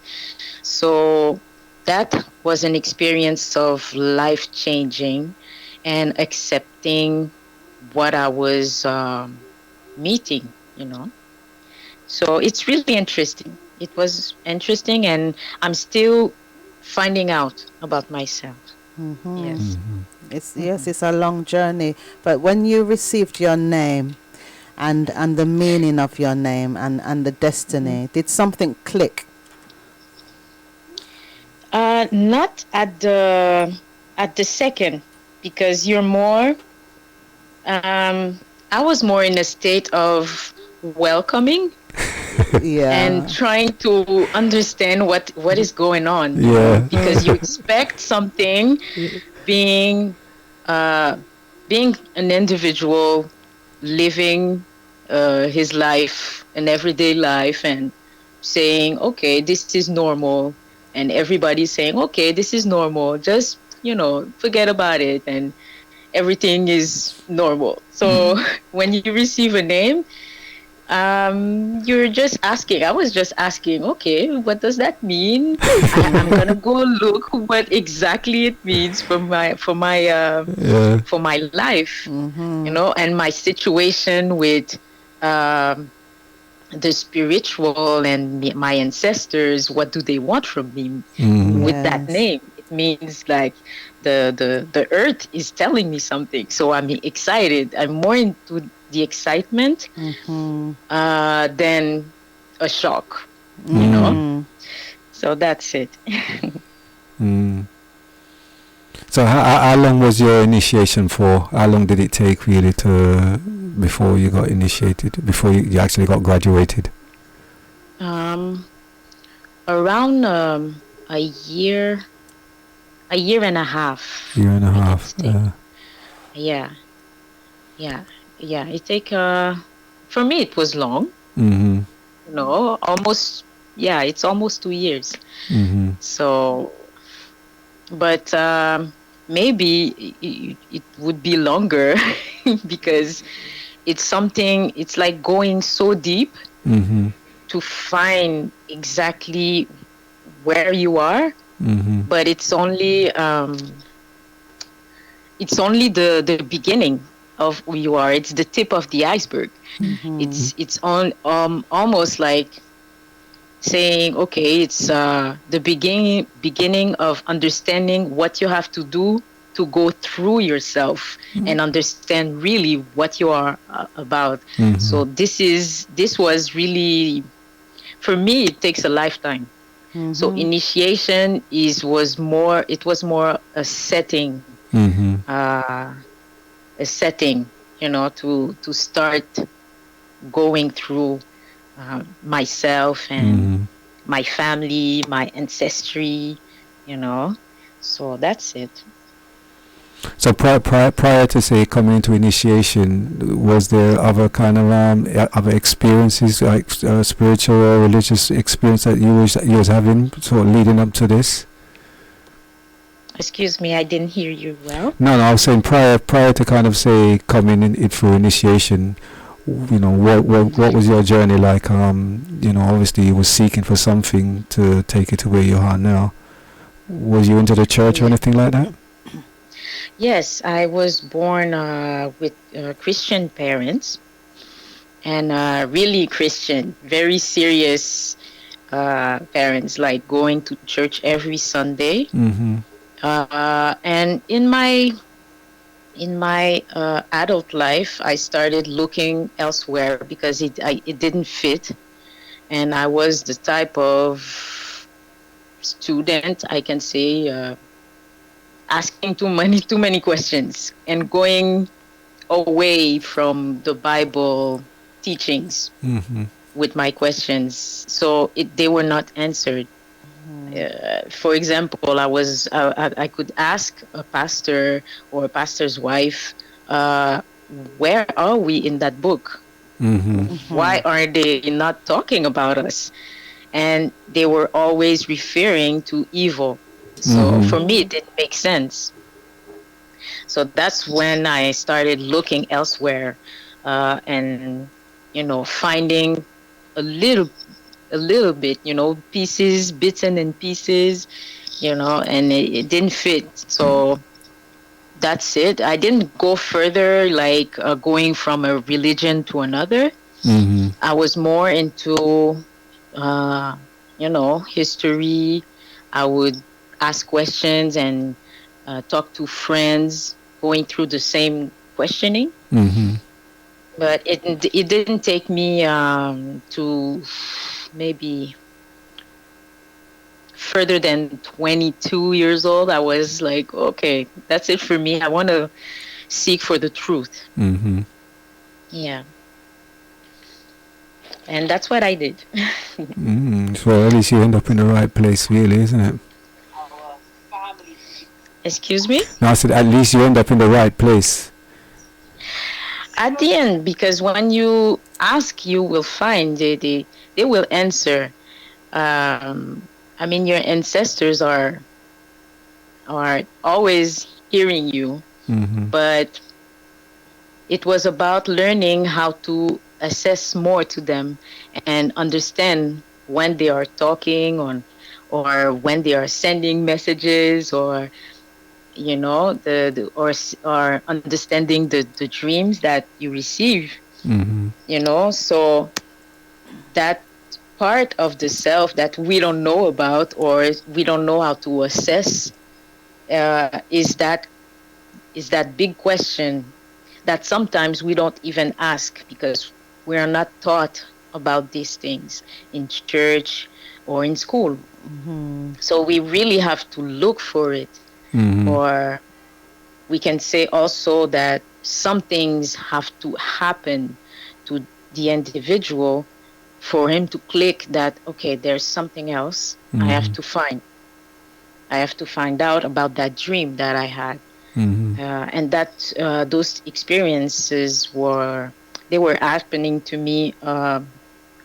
So that was an experience of life changing and accepting what I was meeting, So it's really interesting. It was interesting, and I'm still finding out about myself. Mm-hmm. Yes. Mm-hmm. It's a long journey. But when you received your name and the meaning of your name and the destiny, did something click? Not at the second, because you're more. I was more in a state of welcoming. Yeah. And trying to understand what is going on. Yeah. Because you expect something, being an individual living his life, an everyday life, and saying, okay, this is normal, and everybody's saying, okay, this is normal, just forget about it, and everything is normal. So when you receive a name, you're just asking. I was just asking, okay, what does that mean? I'm gonna go look what exactly it means for my life, and my situation with the spiritual and my ancestors. What do they want from me with that name? It means like the earth is telling me something. So I'm excited. I'm more into the excitement than a shock, So that's it. So how long was your initiation for? How long did it take really before you got initiated, before you actually got graduated? Around a year and a half. Year and a half. Yeah. It take for me it was long. Almost. Yeah, it's almost 2 years. So, but maybe it would be longer because it's something, it's like going so deep Mm-hmm. to find exactly where you are, Mm-hmm. but it's only the beginning of who you are. It's the tip of the iceberg. It's on almost like saying, okay, it's the beginning of understanding what you have to do to go through yourself and understand really what you are about. Mm-hmm. So this was really, for me, it takes a lifetime. So initiation it was more Mm-hmm. uh, a setting, to start going through myself and Mm-hmm. my family, my ancestry, you know. So that's it. So prior to say coming into initiation, was there other kind of other experiences like spiritual or religious experience that you was having sort of leading up to this? Excuse me, I didn't hear you well. No, I was saying prior to kind of say coming in it through initiation, what was your journey like? Obviously you were seeking for something to take you to where you are now. Was you into the church or anything like that? Yes, I was born with Christian parents, and really Christian, very serious parents, like going to church every Sunday. Mm-hmm. And in my adult life, I started looking elsewhere because it didn't fit, and I was the type of student, I can say, asking too many questions and going away from the Bible teachings Mm-hmm. with my questions. So they were not answered. For example, I could ask a pastor or a pastor's wife, where are we in that book? Mm-hmm. Why are they not talking about us? And they were always referring to evil. So Mm-hmm. for me, it didn't make sense. So that's when I started looking elsewhere, and finding a little a little bit, pieces, bits and pieces, and it didn't fit. So that's it. I didn't go further, like going from a religion to another. Mm-hmm. I was more into, history. I would ask questions and talk to friends going through the same questioning. Mm-hmm. But it didn't take me to maybe further than 22 years old. I was like, okay, that's it for me. I want to seek for the truth. Mm-hmm. Yeah. And that's what I did. So at least you end up in the right place, really, isn't it? Excuse me? No, I said at least you end up in the right place. At the end, because when you ask, you will find. They will answer. I mean, your ancestors are always hearing you, Mm-hmm. but it was about learning how to assess more to them and understand when they are talking or when they are sending messages, or or understanding the dreams that you receive. Mm-hmm. So that part of the self that we don't know about, or we don't know how to assess, is that big question that sometimes we don't even ask because we are not taught about these things in church or in school. So we really have to look for it. Mm-hmm. Or we can say also that some things have to happen to the individual for him to click that, okay, there's something else I have to find. I have to find out about that dream that I had. Mm-hmm. And that those experiences were happening to me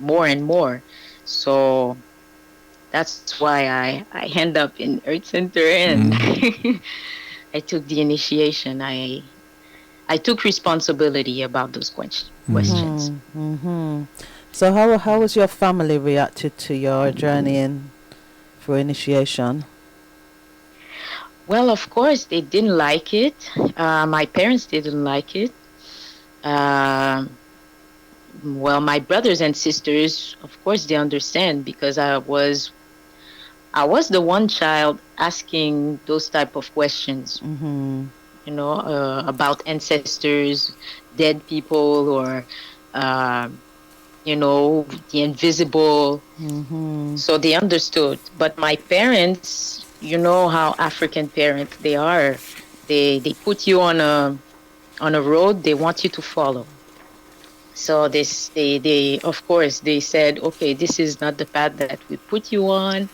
more and more. So that's why I end up in Earth Center, and I took the initiation. I took responsibility about those questions. So how was your family reacted to your journey in for initiation? Well, of course, they didn't like it. My parents didn't like it. Um well, my brothers and sisters, of course, they understand because I was the one child asking those type of questions, about ancestors, dead people, or uh, the invisible. So they understood. But my parents, you know how African parents they are. They put you on a road they want you to follow. So they of course they said, okay, this is not the path that we put you on.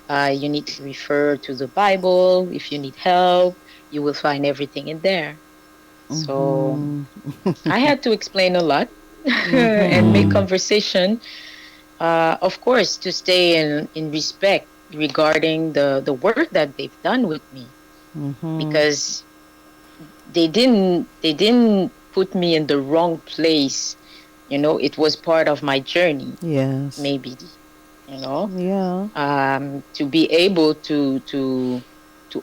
You need to refer to the Bible. If you need help, you will find everything in there. So I had to explain a lot and make conversation. Of course, to stay in respect regarding the work that they've done with me, because they didn't put me in the wrong place. It was part of my journey. Yes. Maybe, Yeah. to be able to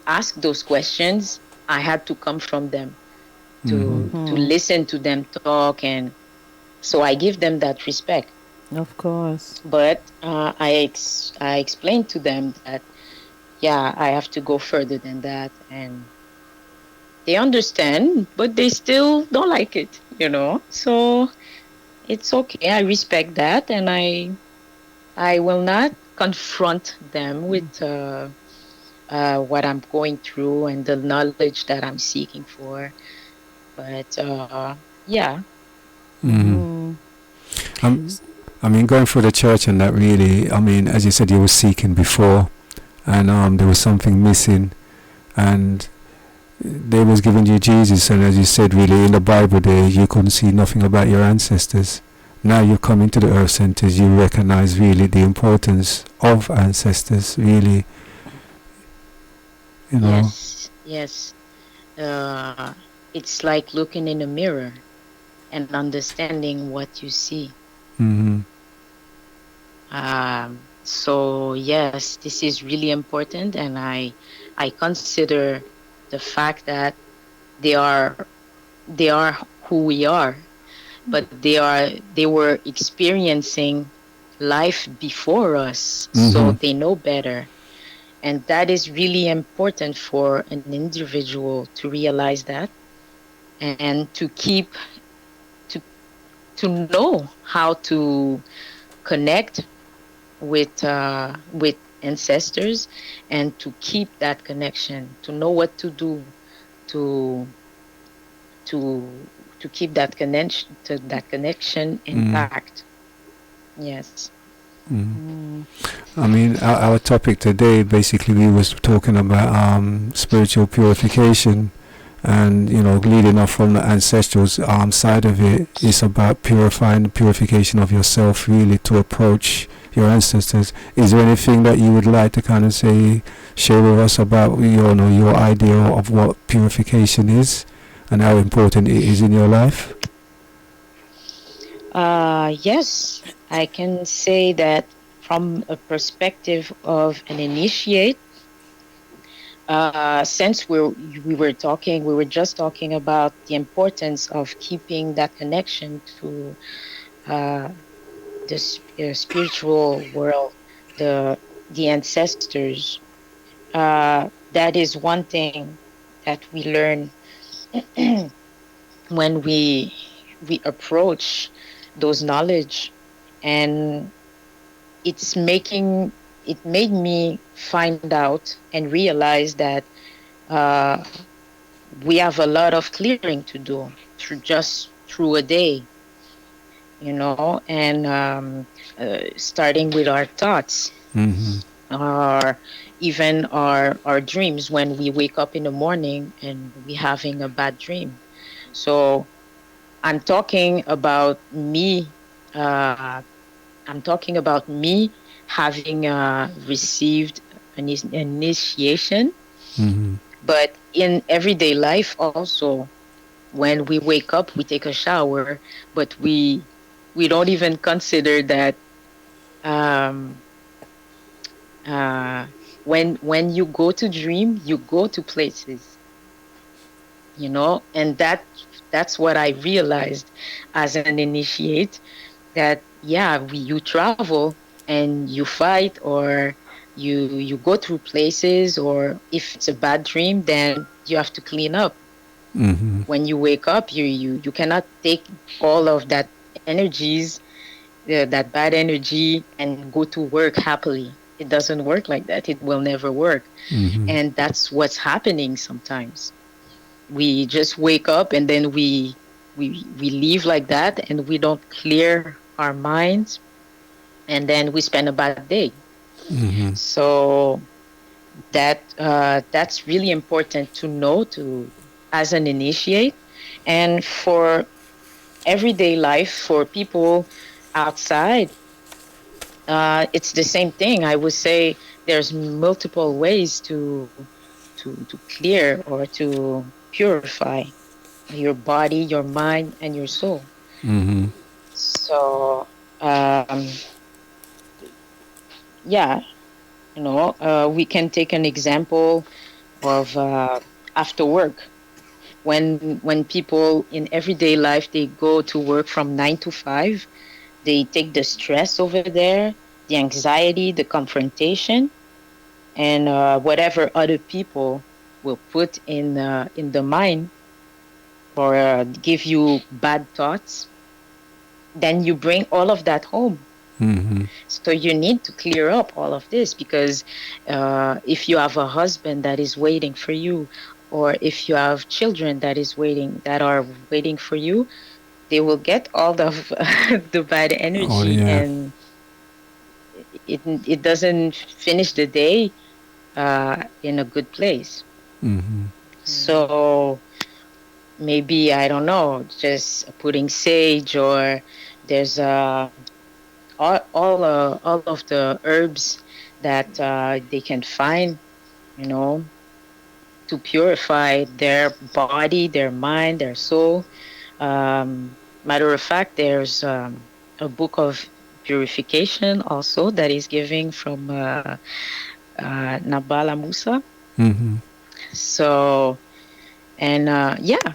ask those questions, I had to come from them to listen to them talk, and so I give them that respect. Of course. But I explained to them that, yeah, I have to go further than that, and they understand, but they still don't like it. So it's okay. I respect that, and I will not confront them with what I'm going through and the knowledge that I'm seeking for. But yeah. I mean, going through the church and that really, I mean, as you said, you were seeking before, and there was something missing, and they was giving you Jesus, and as you said, really, in the Bible there, you couldn't see nothing about your ancestors. Now you come into the Earth Centers, you recognize really the importance of ancestors, really, Yes. It's like looking in a mirror and understanding what you see. So yes, this is really important, and I consider the fact that they are who we are, but they were experiencing life before us, so they know better. And that is really important for an individual to realize that, and to keep to know how to connect with ancestors, and to keep that connection, to know what to do to keep that connection intact. Yes. I mean, our topic today, basically, we was talking about spiritual purification, and leading off from the ancestral side of it, is about purifying the purification of yourself, really, to approach your ancestors. Is there anything that you would like to kind of share with us about your idea of what purification is and how important it is in your life? Yes, I can say that from a perspective of an initiate. Since we were just talking about the importance of keeping that connection to the spiritual world, the ancestors. That is one thing that we learn when we approach those knowledge, and it made me find out and realize that we have a lot of clearing to do through a day, and starting with our thoughts, or even our dreams, when we wake up in the morning and we're having a bad dream. So I'm talking about me. I'm talking about me having received an initiation, but in everyday life also, when we wake up, we take a shower, but we don't even consider that um, uh, when you go to dream, you go to places, and that's what I realized as an initiate, that yeah, you travel and you fight, or you go through places, or if it's a bad dream, then you have to clean up. Mm-hmm. When you wake up, you cannot take all of that energies, that bad energy, and go to work happily. It doesn't work like that. It will never work. Mm-hmm. And that's what's happening sometimes. We just wake up and then we leave like that, and we don't clear our minds, and then we spend a bad day. Mm-hmm. So that's really important to know, to as an initiate. And for everyday life, for people outside, it's the same thing. I would say there's multiple ways to clear or to purify your body, your mind, and your soul. Mm-hmm. So, yeah, we can take an example of after work. When people in everyday life, they go to work from 9 to 5, they take the stress over there, the anxiety, the confrontation, and whatever other people will put in the mind, or give you bad thoughts, then you bring all of that home. Mm-hmm. So you need to clear up all of this, because if you have a husband that is waiting for you, or if you have children that are waiting for you, they will get all of the bad Oh energy, yeah. and it doesn't finish the day in a good place. Mm-hmm. So maybe, I don't know, just putting sage, or there's all of the herbs that they can find, you know, to purify their body, their mind, their soul. Matter of fact, there's a book of purification also that is giving from Nabala Musa. Mm-hmm. So, and yeah,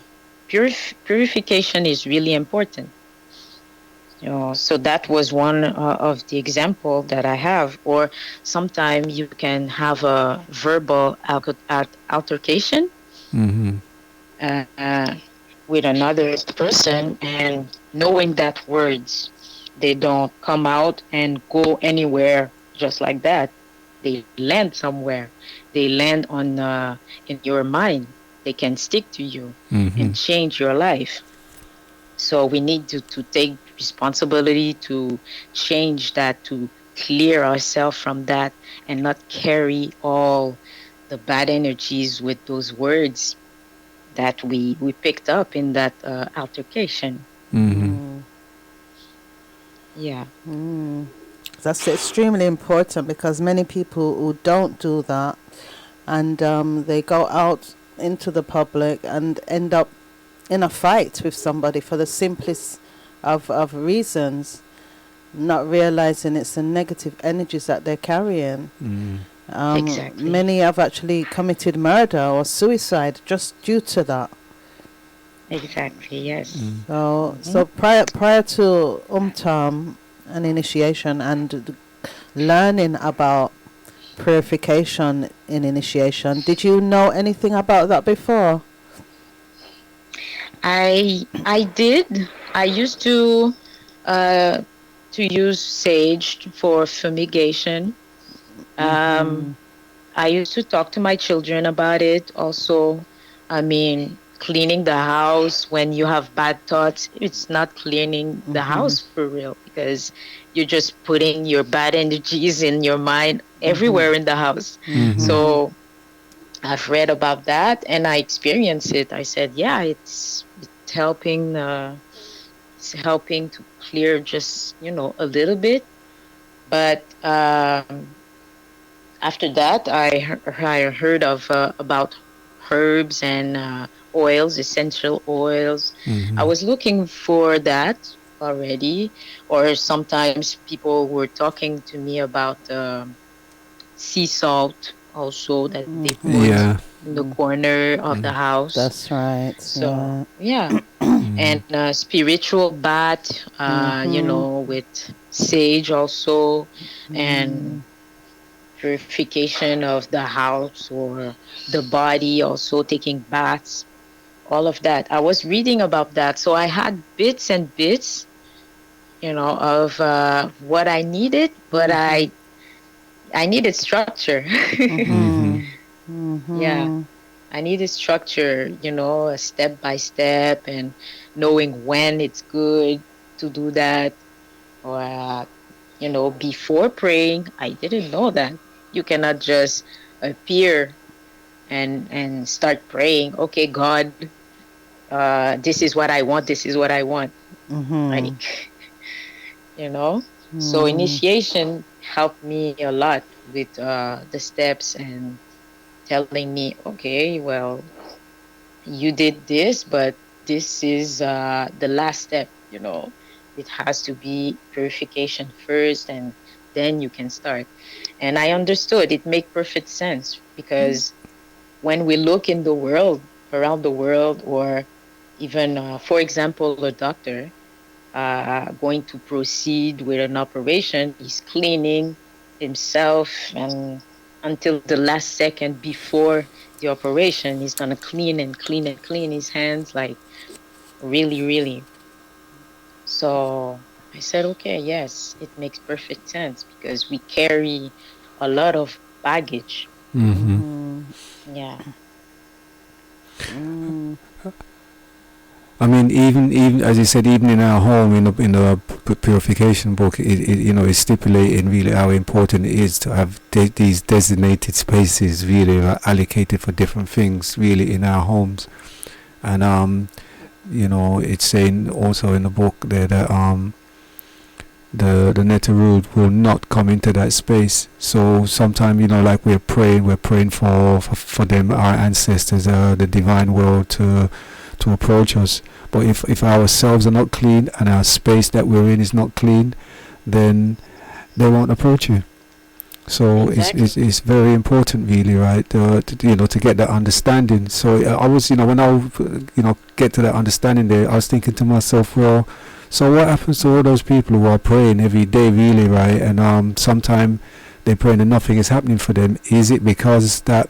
purification is really important. So that was one of the example that I have. Or sometime you can have a verbal altercation Mm-hmm. uh, with another person, and knowing that words, they don't come out and go anywhere just like that. They land somewhere. They land in your mind. They can stick to you Mm-hmm. and change your life. So we need to take responsibility to change that, to clear ourselves from that, and not carry all the bad energies with those words that we picked up in that altercation. Mm-hmm. Yeah. That's extremely important, because many people who don't do that, and they go out into the public and end up in a fight with somebody for the simplest of reasons, not realizing it's the negative energies that they're carrying. Mm-hmm. Exactly. Many have actually committed murder or suicide just due to that. Exactly. Yes. So prior to an initiation and learning about purification in initiation, did you know anything about that before? I did. I used uh, to use sage for fumigation. Um, I used to talk to my children about it also. I mean, cleaning the house when you have bad thoughts, it's not cleaning the house for real, because you're just putting your bad energies in your mind everywhere in the house. Mm-hmm. So I've read about that and I experienced it. I said, yeah, it's helping to clear just, a little bit. But after that, I heard of about herbs and oils, essential oils. I was looking for that already, or sometimes people were talking to me about sea salt also that they put Yeah. in the corner of the house. That's right. So Yeah. yeah, and spiritual bath, with sage also, and purification of the house or the body, also taking baths, all of that. I was reading about that, so I had bits and bits, of what I needed, but I needed structure. Yeah, I needed structure, a step by step, and knowing when it's good to do that. Or, before praying, I didn't know that. You cannot just appear and start praying. Okay, God, this is what I want. This is what I want. Like, you know. So initiation helped me a lot with the steps and telling me, okay, well, you did this, but this is the last step. It has to be purification first, and then you can start. And I understood it make perfect sense, because when we look in the world, around the world, or even, for example, a doctor going to proceed with an operation, he's cleaning himself, and until the last second before the operation, he's gonna clean and clean and clean his hands, like really, really. So I said, okay, yes, it makes perfect sense, because we carry a lot of baggage. Yeah. I mean, even as you said, even in our home, in the purification book, it's stipulating really how important it is to have these designated spaces really allocated for different things really in our homes. And it's saying also in the book there that the Neteru will not come into that space. So sometimes, like we're praying for them, our ancestors, the divine world to approach us. But if ourselves are not clean and our space that we're in is not clean, then they won't approach you. So Exactly. it's very important, really, right? To get that understanding. So I was, when I get to that understanding there, I was thinking to myself, well, so what happens to all those people who are praying every day, really, right? And sometimes they're praying and nothing is happening for them. Is it because that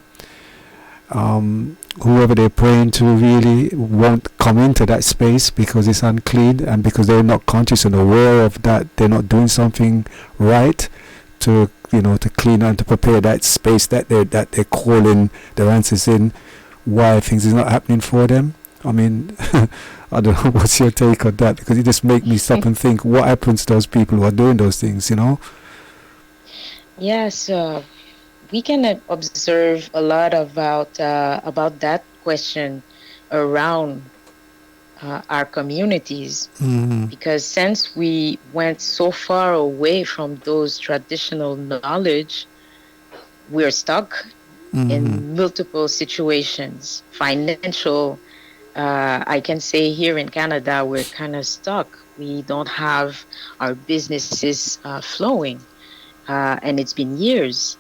whoever they're praying to really won't come into that space because it's unclean, and because they're not conscious and aware of that, they're not doing something right to clean and to prepare that space that they're calling their answers in, why things is not happening for them? I mean, I don't know, what's your take on that? Because it just makes me stop and think, what happens to those people who are doing those things, Yes, we can observe a lot about that question around our communities, because since we went so far away from those traditional knowledge, we're stuck in multiple situations. Financial, I can say here in Canada, we're kind of stuck. We don't have our businesses flowing, and it's been years.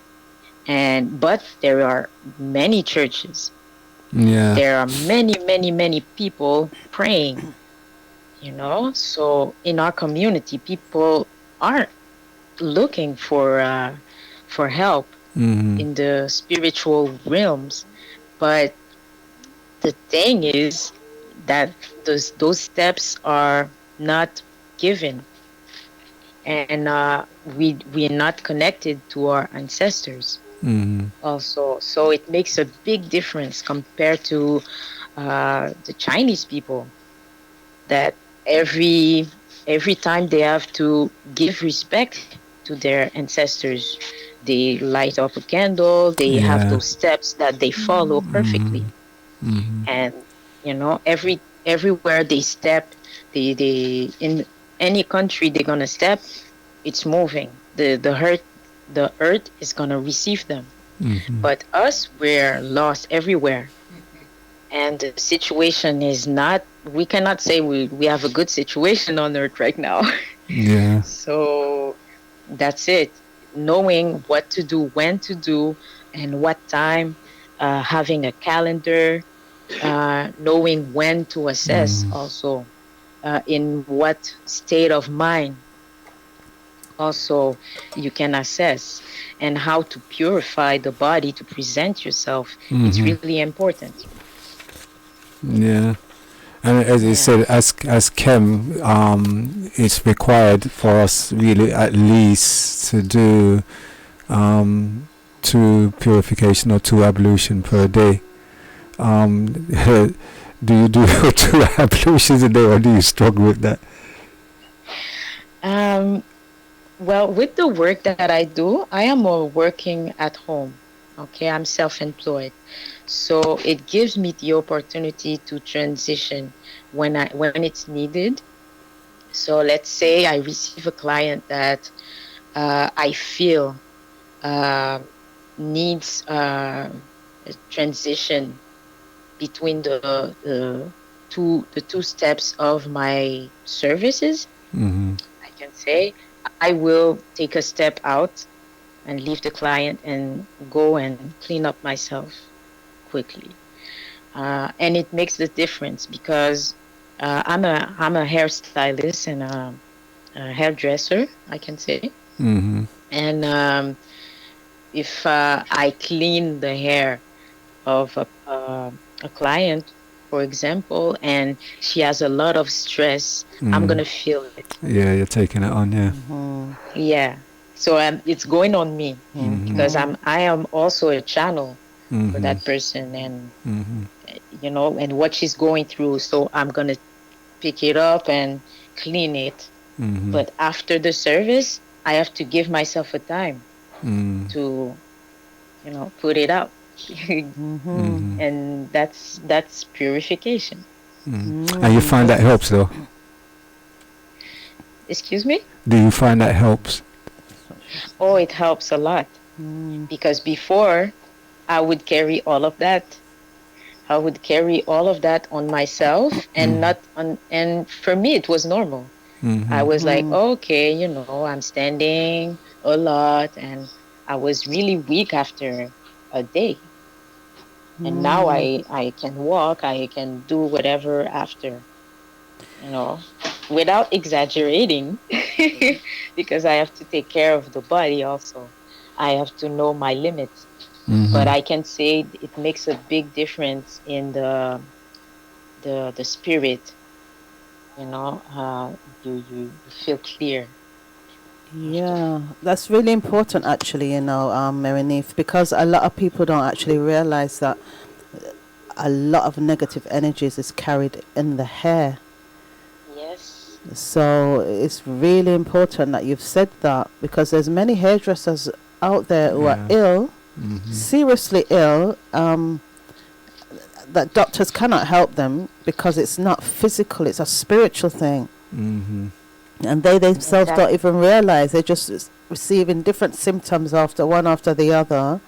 But there are many churches. Yeah. There are many, many, many people praying. So in our community, people are looking for help in the spiritual realms. But the thing is that those steps are not given, and we're not connected to our ancestors also. So it makes a big difference compared to the Chinese people, that every time they have to give respect to their ancestors, they light up a candle, they have Yeah. those steps that they follow perfectly. And everywhere they step, they in any country they're gonna step, it's moving. The earth is gonna receive them. But us, we're lost everywhere. And the situation is not, we cannot say we have a good situation on earth right now. Yeah. So that's it. Knowing what to do, when to do, and what time, having a calendar, knowing when to assess also, in what state of mind also you can assess, and how to purify the body to present yourself. It's really important. Yeah. And as you Yeah. said, as chem, it's required for us really at least to do 2 purification or 2 ablution per day. Do you do 2 ablutions a day, or do you struggle with that? Um, well, with the work that I do, I am working at home. Okay, I'm self-employed. So it gives me the opportunity to transition when it's needed. So let's say I receive a client that I feel uh, needs a transition between the two steps of my services. I can say I will take a step out and leave the client and go and clean up myself quickly. And it makes the difference because I'm a hairstylist and a hairdresser, I can say. And if I clean the hair of a client, for example, and she has a lot of stress, I'm gonna feel it. Yeah, you're taking it on, yeah. Yeah. So it's going on me because I am also a channel for that person, and and what she's going through. So I'm gonna pick it up and clean it. But after the service, I have to give myself a time to put it out. And that's purification. And you find that helps, though? Excuse me? Do you find that helps? Oh, it helps a lot. Because before I would carry all of that. I would carry all of that on myself, and not on, and for me it was normal. I was like, okay, I'm standing a lot, and I was really weak after a day. And now I can walk, I can do whatever after, without exaggerating, because I have to take care of the body also. I have to know my limits. But I can say it makes a big difference in the spirit. You feel clear. Yeah, that's really important actually, Merenith, because a lot of people don't actually realize that a lot of negative energies is carried in the hair. Yes. So it's really important that you've said that, because there's many hairdressers out there who are ill, seriously ill, that doctors cannot help them because it's not physical, it's a spiritual thing. And they themselves don't even realize. They're just receiving different symptoms one after the other,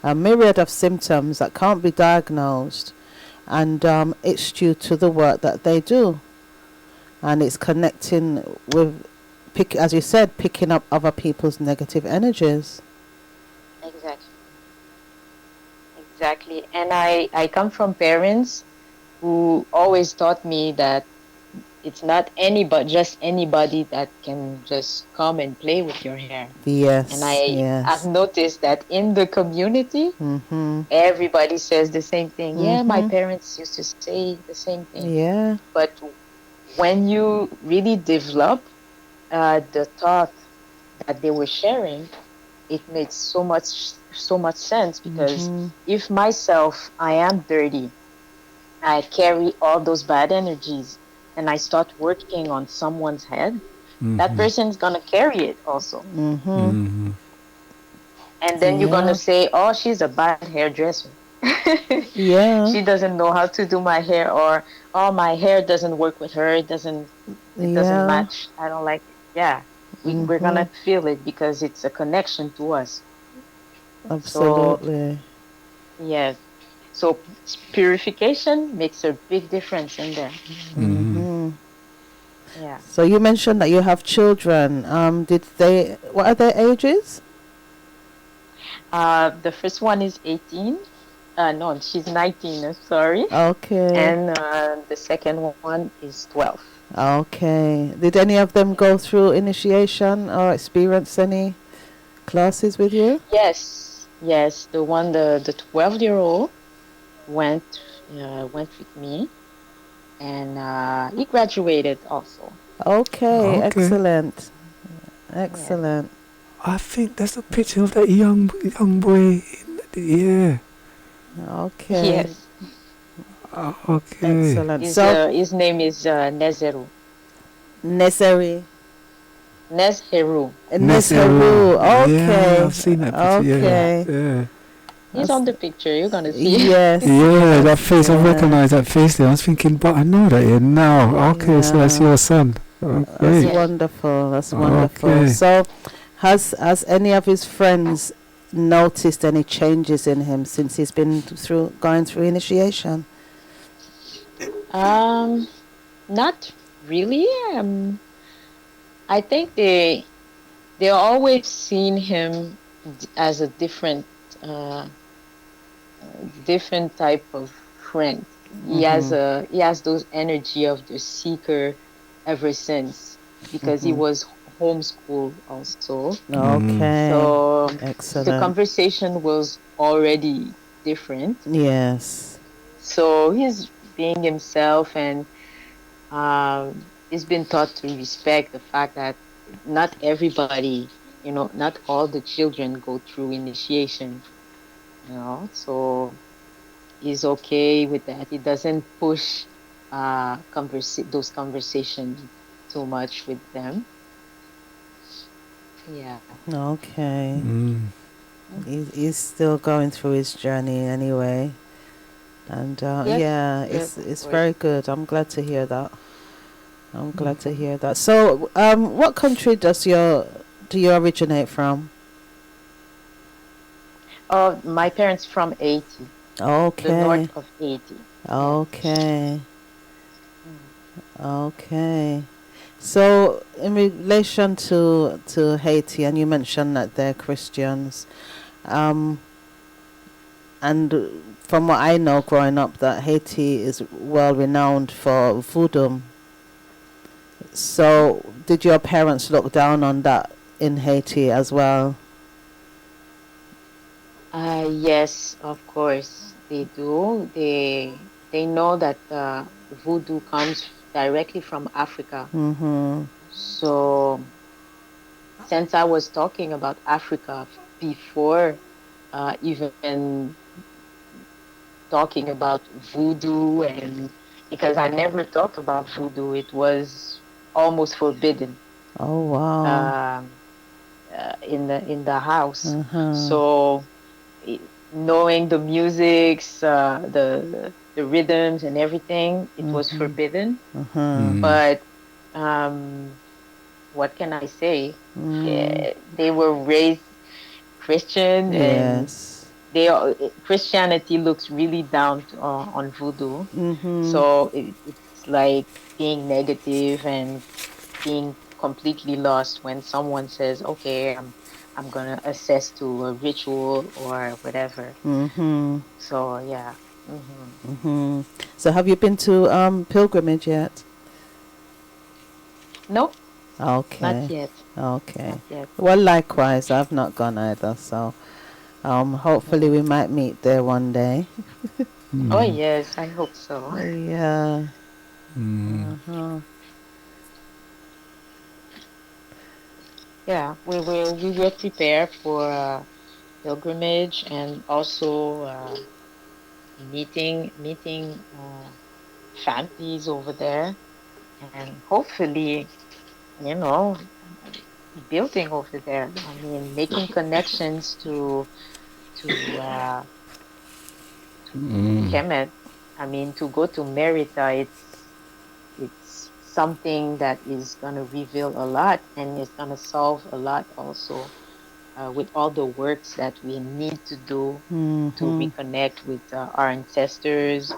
a myriad of symptoms that can't be diagnosed, and it's due to the work that they do, and it's connecting with, as you said, picking up other people's negative energies. Exactly. And I come from parents who always taught me that it's not just anybody that can just come and play with your hair. Yes. And I've noticed that in the community, everybody says the same thing. Yeah, my parents used to say the same thing. Yeah. But when you really develop the thought that they were sharing, it makes so much sense, because if myself, I am dirty, I carry all those bad energies, and I start working on someone's head, that person's gonna carry it also. And then you're gonna say, oh, she's a bad hairdresser. Yeah. She doesn't know how to do my hair, or oh, my hair doesn't work with her, it doesn't match, I don't like it. Yeah. We're gonna feel it because it's a connection to us. Absolutely. So, yes. So purification makes a big difference in there. Yeah. So you mentioned that you have children. What are their ages? The first one is 18. No, she's 19. Sorry. Okay. And the second one is 12. Okay. Did any of them go through initiation or experience any classes with you? Yes. The 12-year-old went with me, and he graduated also. Okay. Okay. Excellent. Excellent. I think that's a picture of that young boy. Yeah. Okay. Yes. Okay. Excellent. So His name is Nezeru. Nezeri. Nezheru. Nezheru. Okay. Yeah, I've seen that picture. Okay. Yeah. He's on the picture. You're gonna see. Yes. Yeah, that face, I yeah. recognize that face there. I was thinking, but I know that here now. Okay, so that's Yeah. your son. That's Okay. Yes. wonderful. That's wonderful. Okay. So, has any of his friends noticed any changes in him since he's been going through initiation? Not really. I think they always seen him as a uh, different type of friend. He has those energy of the seeker ever since, because he was homeschooled also. Okay. So the Excellent. conversation was already different. Yes. So he's being himself, and he's been taught to respect the fact that not everybody, not all the children go through initiation, so he's okay with that. He doesn't push those conversations too much with them. Yeah. Okay. He's still going through his journey anyway. And Yes, it's of very good. I'm glad to hear that. So, what country do you originate from? Oh, my parents from Haiti, Okay. the north of Haiti. Okay. Okay. So, in relation to Haiti, and you mentioned that they're Christians, and from what I know growing up, that Haiti is well renowned for voodoo. So, did your parents look down on that in Haiti as well? Yes, of course they do. They know that voodoo comes directly from Africa. So since I was talking about Africa before even talking about voodoo, and because I never talked about voodoo, it was almost forbidden. Oh wow. In the house. So knowing the musics, the rhythms and everything, it was forbidden. But what can I say? They were raised Christian, and Christianity looks really down on voodoo. So it's like being negative and being completely lost when someone says, "Okay, I'm gonna assess to a ritual or whatever." So yeah. So have you been to pilgrimage yet? Nope. Okay. Not yet. Okay. Not yet. Well, likewise, I've not gone either. So, hopefully we might meet there one day. Oh yes, I hope so. Yeah. Yeah, we will prepare for pilgrimage, and also meeting families over there, and hopefully, you know, building over there. I mean, making connections to Kemet. I mean, to go to Merita, it's something that is gonna reveal a lot, and it's gonna solve a lot also. with all the works that we need to do to Mm-hmm. reconnect with our ancestors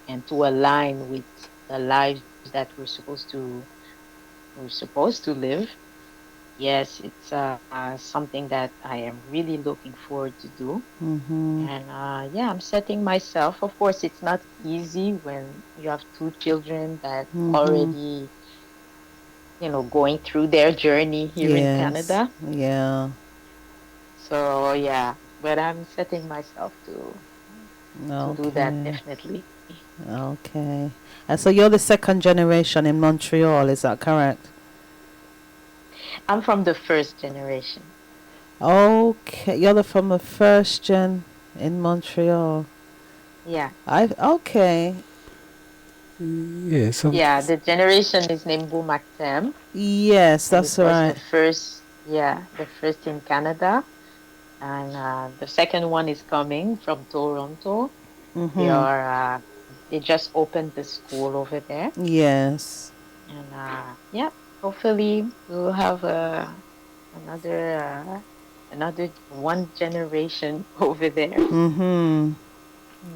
and to align with the lives that we're supposed to live. Yes, it's something that I am really looking forward to do. Mm-hmm. And yeah, I'm setting myself. Of course, it's not easy when you have two children that Mm-hmm. already, going through their journey here in Yes. Canada. Yeah. So yeah, but I'm setting myself to do that Okay. definitely. Okay. And so you're the second generation in Montreal, is that correct? I'm from the first generation. Okay. You're from the first gen in Montreal. Yeah. I okay. Yeah, some. Yeah, the generation is named Boumaktem, Yes, and it that's was right. the first in Canada. And the second one is coming from Toronto. They Mm-hmm. are they just opened the school over there, Yes. and yeah, hopefully we'll have another another one generation over there. Mm-hmm.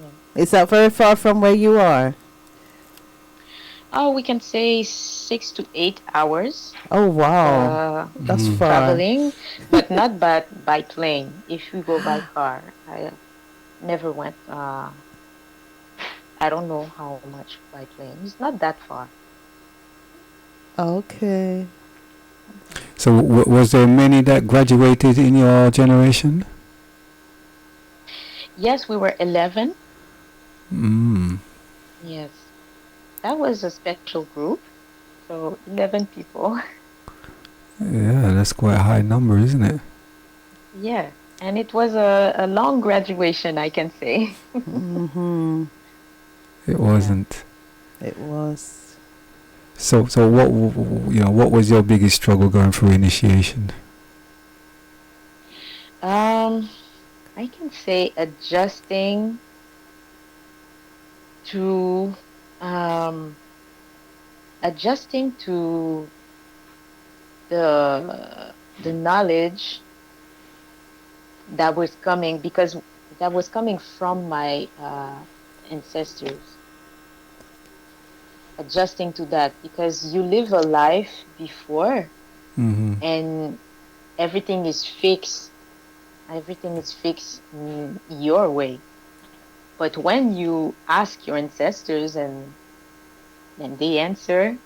Yeah. Is that very far from where you are? Oh, we can say 6 to 8 hours Oh wow. That's Mm, far. traveling, but not by plane. If we go by car, I never went. I don't know how much by plane. It's not that far. Okay. so was there many that graduated in your generation? Yes, we were 11. Mm. Yes, that was a special group. So 11 people. Yeah, that's quite a high number, isn't it? Yeah. And it was a long graduation, I can say. Mm-hmm. It Yeah. wasn't. It was. So what was your biggest struggle going through initiation? Um, I can say to um adjusting to the knowledge that was coming because that was coming from my ancestors. Adjusting to that because you live a life before Mm-hmm. and everything is fixed. Everything is fixed your way. But when you ask your ancestors and they answer,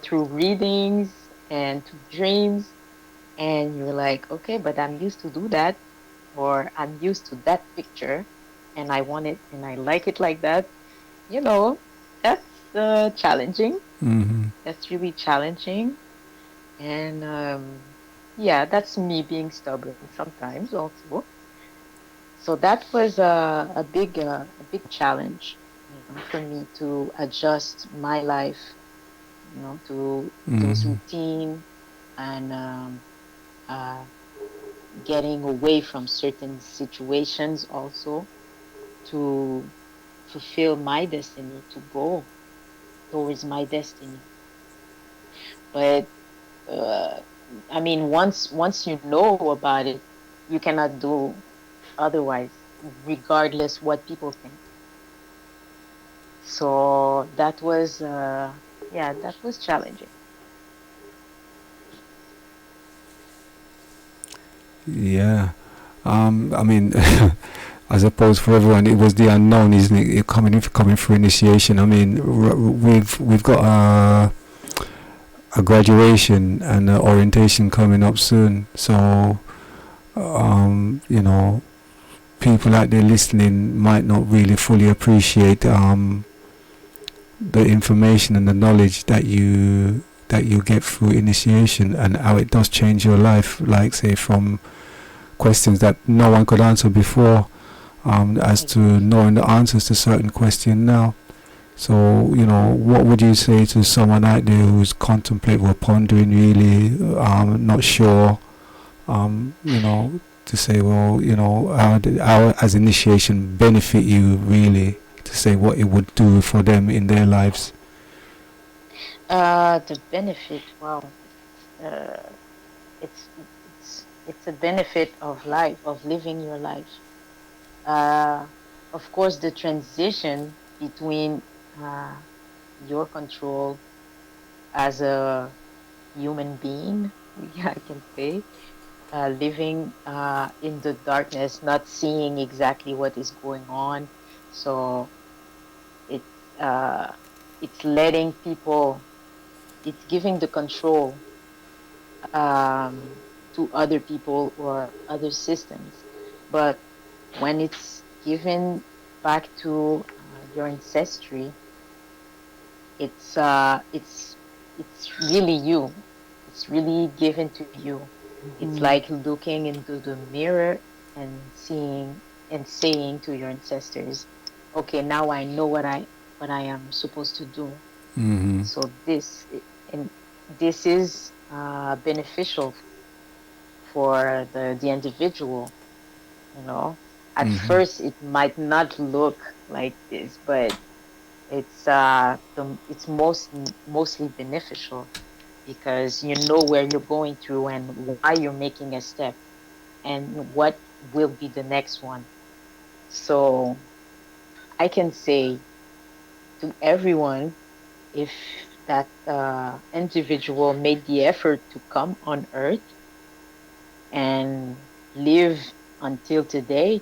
through readings and to dreams, and you're like, okay, but I'm used to do that, or I'm used to that picture, and I want it and I like it like that. You know, that's challenging. Mm-hmm. That's really challenging. And yeah, that's me being stubborn sometimes also. So that was a big challenge, for me to adjust my life, to those Mm-hmm. routine and uh, getting away from certain situations also to fulfill my destiny, to go towards my destiny. But uh, I mean, once you know about it, you cannot do otherwise, regardless what people think. So that was, yeah, that was challenging. Yeah. I mean, I suppose for everyone it was the unknown, isn't it? Coming through initiation. I mean, we've got a graduation and orientation coming up soon. So, people out there listening might not really fully appreciate the information and the knowledge that you get through initiation and how it does change your life. Like say from questions that no one could answer before, as to Exactly. knowing the answers to certain questions now. So, what would you say to someone out there who's contemplating or pondering, really, not sure, to say, well, how has initiation benefit you, really, to say what it would do for them in their lives? The benefit, wow, uh, it's it's a benefit of life, of living your life. Uh, of course, the transition between uh, your control as a human being, I can say, living in the darkness, not seeing exactly what is going on. So it's uh, it's letting people, it's giving the control to other people or other systems. But when it's given back to your ancestry, it's really you. It's really given to you. It's like looking into the mirror and seeing and saying to your ancestors, "Okay, now I know what I am supposed to do." Mm-hmm. So and this is beneficial for the individual. You know, at Mm-hmm. first it might not look like this, but it's mostly beneficial because you know where you're going through and why you're making a step and what will be the next one. So I can say to everyone, if that individual made the effort to come on earth and live until today,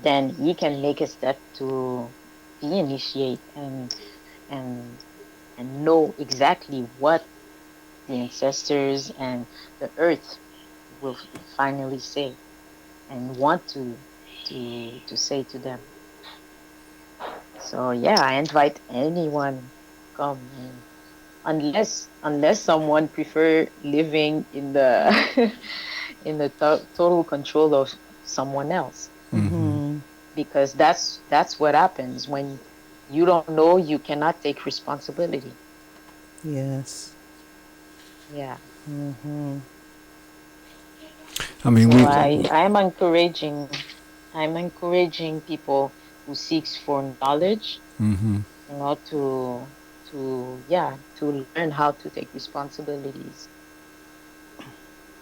then he can make a step to be initiate and and know exactly what the ancestors and the earth will finally say and want to say to them. So yeah, I invite anyone come, and unless someone prefer living in the in the total control of someone else, Mm-hmm. because that's what happens when you don't know, you cannot take responsibility. Yes. Yeah. I mean, So we. I'm encouraging people who seeks for knowledge, Mm-hmm. you know, to learn how to take responsibilities.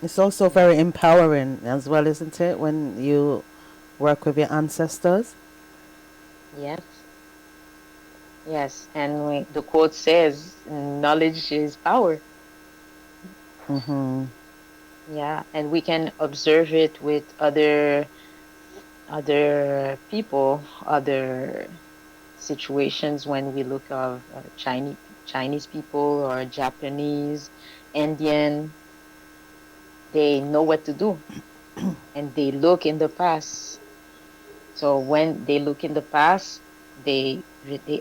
It's also very empowering as well, isn't it, when you work with your ancestors? Yes, yes. And the quote says, knowledge is power. Yeah, and we can observe it with other people, other situations when we look of Chinese people or Japanese, Indian, they know what to do and they look in the past. So when they look in the past, they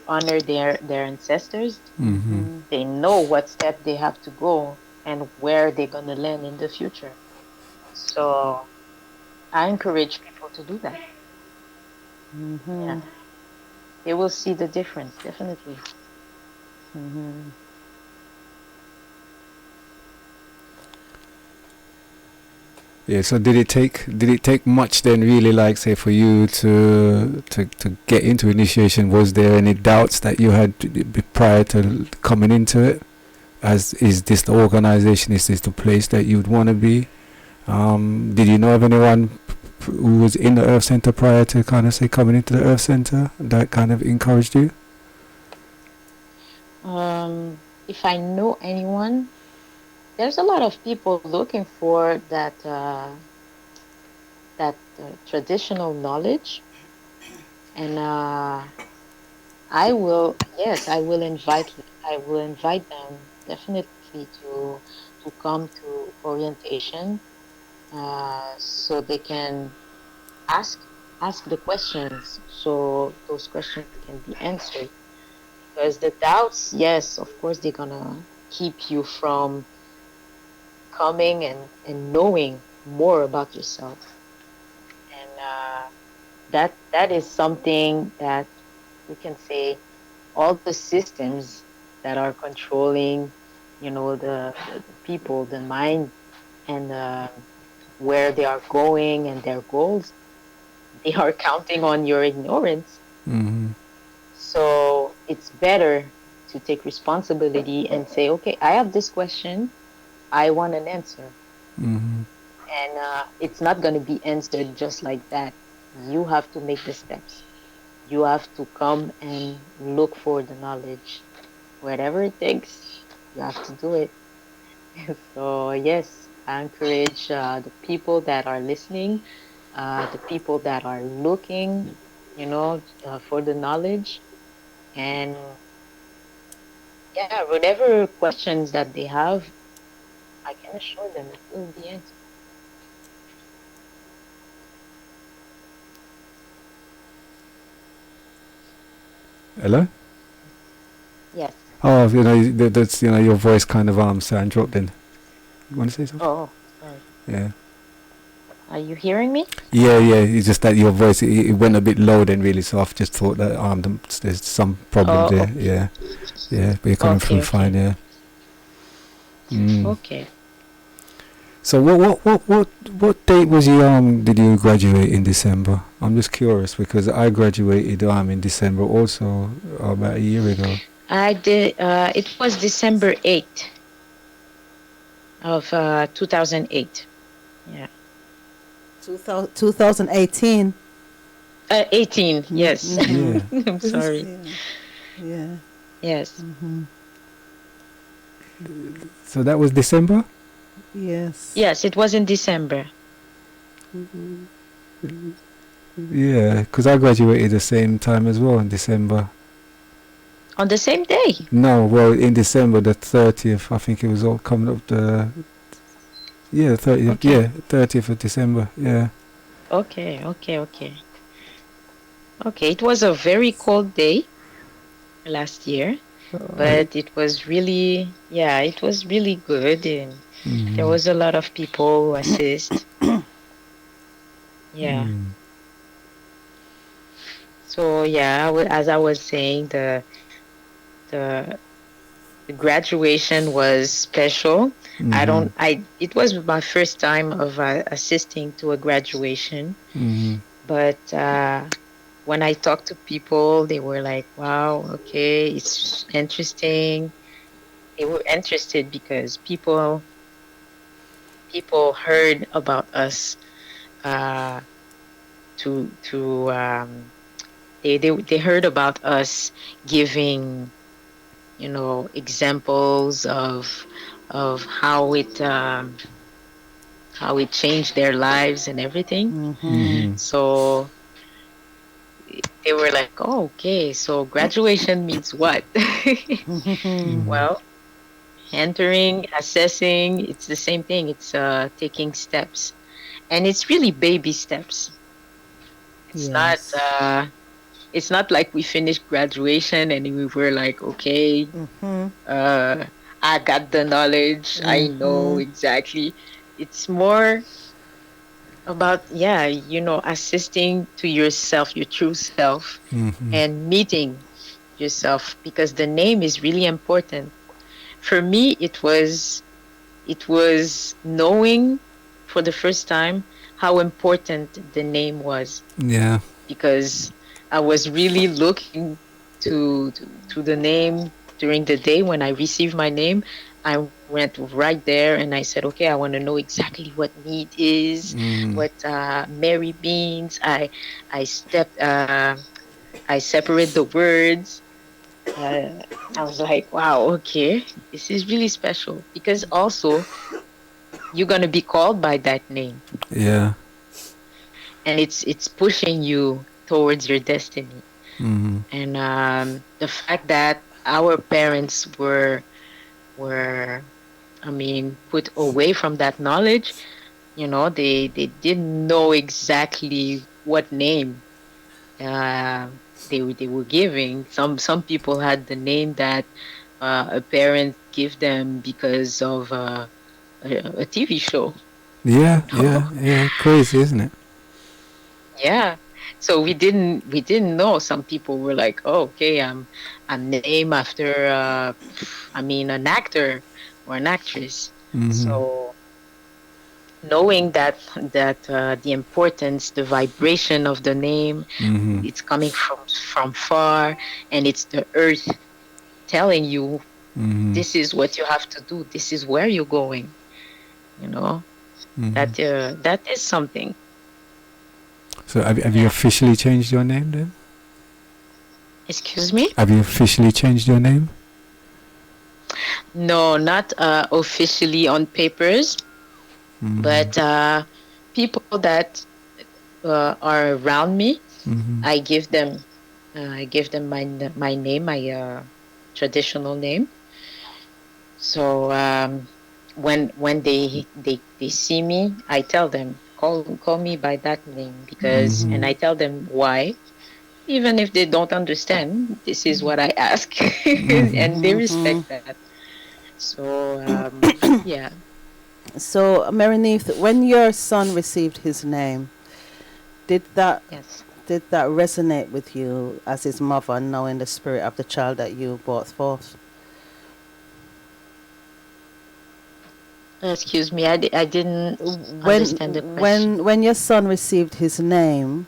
honor their ancestors. Mm-hmm. They know what step they have to go and where they're gonna land in the future. So I encourage people to do that. Yeah, they will see the difference definitely. Yeah. So did it take much then, really, like, say, for you to get into initiation? Was there any doubts that you had prior to coming into it? As, is this the organization? Is this the place that you'd want to be? Did you know of anyone who was in the Earth Center prior to, kind of say, coming into the Earth Center, that kind of encouraged you? If I know anyone, there's a lot of people looking for that traditional knowledge, and I will invite them definitely to come to orientation, so they can ask ask the questions, so those questions can be answered. Because the doubts, yes, of course, they're gonna keep you from coming and knowing more about yourself. And that is something that we can say all the systems that are controlling, you know, the people, the mind, and where they are going and their goals, they are counting on your ignorance. Mm-hmm. So it's better to take responsibility and say, okay, I have this question, I want an answer. Mm-hmm. And it's not going to be answered just like that. You have to make the steps. You have to come and look for the knowledge. Whatever it takes, you have to do it. So, yes, I encourage the people that are listening, the people that are looking, for the knowledge. And yeah, whatever questions that they have, I can assure them it will be answered. Hello? Yes. Oh, that's, your voice kind of sound dropped in. You want to say something? Oh, sorry. Yeah. Are you hearing me? Yeah, it's just that your voice, it went a bit low then really, so I've just thought that there's some problem there. Okay. Yeah, but you're coming through fine, yeah. Okay. So what date was you did you graduate in December? I'm just curious because I graduated in December also, about a year ago. I did. It was December 8th of 2008. Yeah. 2018. 18. Yes. Yeah. I'm sorry. Yeah. Yes. So that was December? Yes. Yes, it was in December. Yeah, because I graduated the same time as well in December. On the same day? No, well, in December the 30th, I think it was all coming up the 30th. Okay. Yeah, 30th of December. Yeah. Okay. It was a very cold day last year, but it was really good, and there was a lot of people who assist. Yeah. So yeah, as I was saying, the graduation was special. It was my first time of assisting to a graduation. But when I talked to people, they were like, wow, okay, it's interesting. They were interested because people heard about us. They heard about us giving, examples of how it changed their lives and everything. So they were like, oh, okay, so graduation means what? Well, entering, assessing, it's the same thing. It's taking steps, and it's really baby steps. It's not like we finished graduation and we were like, okay, I got the knowledge, I know exactly. It's more about, assisting to yourself, your true self, and meeting yourself, because the name is really important. For me, it was knowing for the first time how important the name was. Yeah. Because I was really looking to the name during the day when I received my name. I went right there and I said, okay, I want to know exactly what need is, what Mary means. I separate the words. I was like, wow, okay, this is really special, because also you're going to be called by that name. Yeah. And it's pushing you towards your destiny. And the fact that our parents were put away from that knowledge, they didn't know exactly what name they were giving. Some people had the name that a parent gave them because of a TV show. Yeah, crazy, isn't it? Yeah. So we didn't know. Some people were like, oh, okay, I'm named after an actor or an actress. So knowing that the importance, the vibration of the name, it's coming from far, and it's the earth telling you this is what you have to do, this is where you're going, That is something. So have you officially changed your name then? Excuse me? Have you officially changed your name? No, not officially on papers, but people that are around me, I give them my name, my traditional name. So when they see me, I tell them call me by that name because, and I tell them why. Even if they don't understand, this is what I ask, and they respect that. So yeah. So, Marinith, when your son received his name, did that Yes. did that resonate with you as his mother, knowing the spirit of the child that you brought forth? Excuse me, I didn't When understand the question. when your son received his name,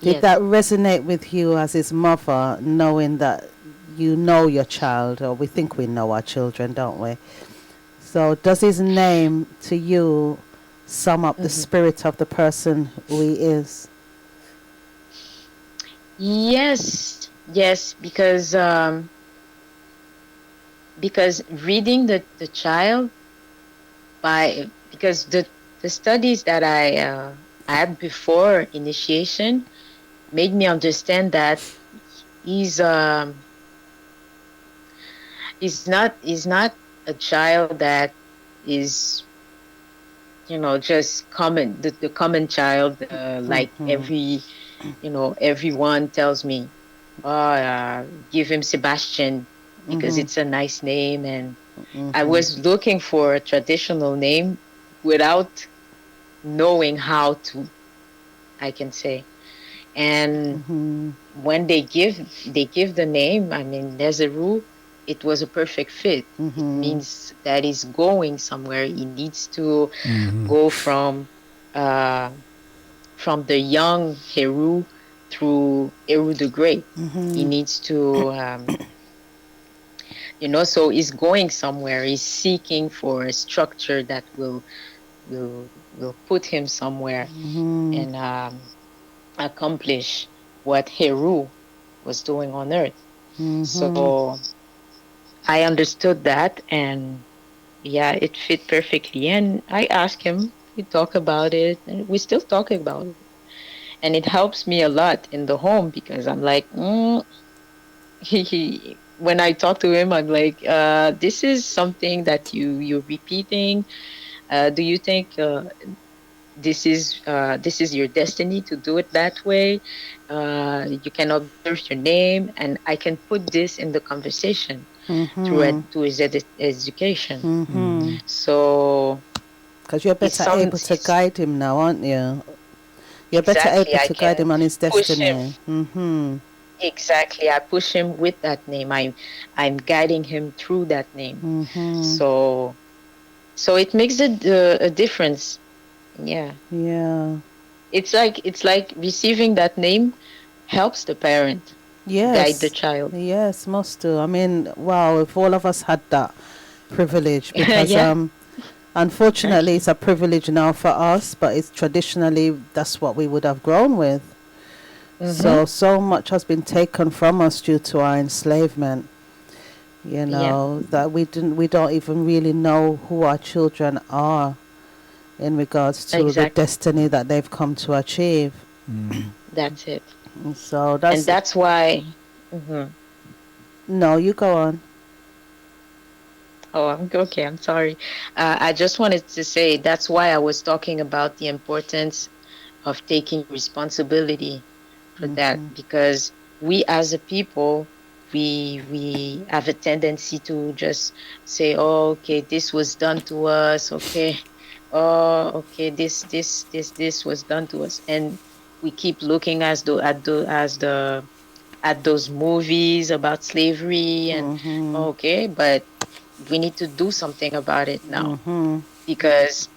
did Yes. that resonate with you as his mother, knowing that you know your child, or we think we know our children, don't we? So does his name to you sum up the spirit of the person who he is? Yes, yes, because reading the child because the studies that I had before initiation made me understand that he's he's not a child that is, just common, the common child, like everyone tells me, give him Sebastian because it's a nice name. And I was looking for a traditional name without knowing how to, I can say. And when they give the name, I mean, there's a rule. It was a perfect fit. It means that he's going somewhere. He needs to go from the young Heru through Heru the Great. He needs to, so he's going somewhere. He's seeking for a structure that will put him somewhere and accomplish what Heru was doing on Earth. So I understood that, and yeah, it fit perfectly. And I asked him, we talk about it, and we still talking about it. And it helps me a lot in the home because I'm like, when I talk to him, I'm like, this is something that you're repeating. Do you think this is your destiny to do it that way? You can observe your name, and I can put this in the conversation through his education. So Because you're it's better able to it's guide him now, aren't you? You're better exactly, able I to guide can him on his push him. destiny. Exactly, I push him with that name. I'm guiding him through that name. So it makes a difference. Yeah. Yeah. It's like receiving that name helps the parent guide the Yes. child. Yes, must do. I mean, wow, if all of us had that privilege, because Yeah, unfortunately exactly. it's a privilege now for us, but it's traditionally that's what we would have grown with. So much has been taken from us due to our enslavement, Yeah, that we don't even really know who our children are in regards to the exactly. destiny that they've come to achieve. That's it. So And that's that's why. hmm no, you go on. Oh, I'm okay. I'm sorry. I just wanted to say that's why I was talking about the importance of taking responsibility for that, because we as a people, we have a tendency to just say, oh, okay, this was done to us. Okay. Oh, okay, this was done to us. And we keep looking at those movies about slavery and okay, but we need to do something about it now because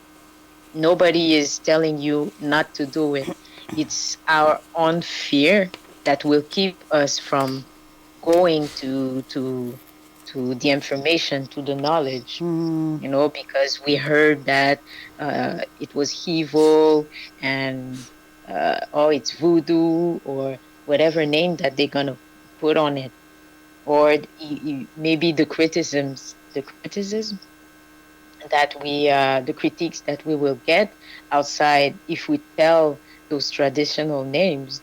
nobody is telling you not to do it. It's our own fear that will keep us from going to to the information, to the knowledge. Mm. Because we heard that it was evil and it's voodoo or whatever name that they're gonna put on it, or maybe the criticism that the critiques that we will get outside if we tell those traditional names.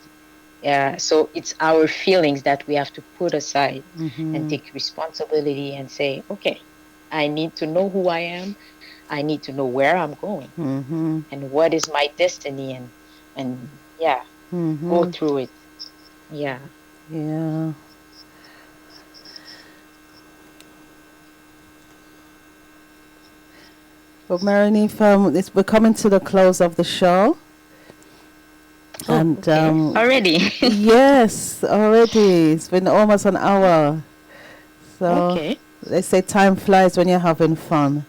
So it's our feelings that we have to put aside and take responsibility and say, okay, I need to know who I am. I need to know where I'm going and what is my destiny, and go through it. Yeah. Yeah. Well, Marini, we're coming to the close of the show. And okay. Already. Yes, already. It's been almost an hour. So okay. they say time flies when you're having fun.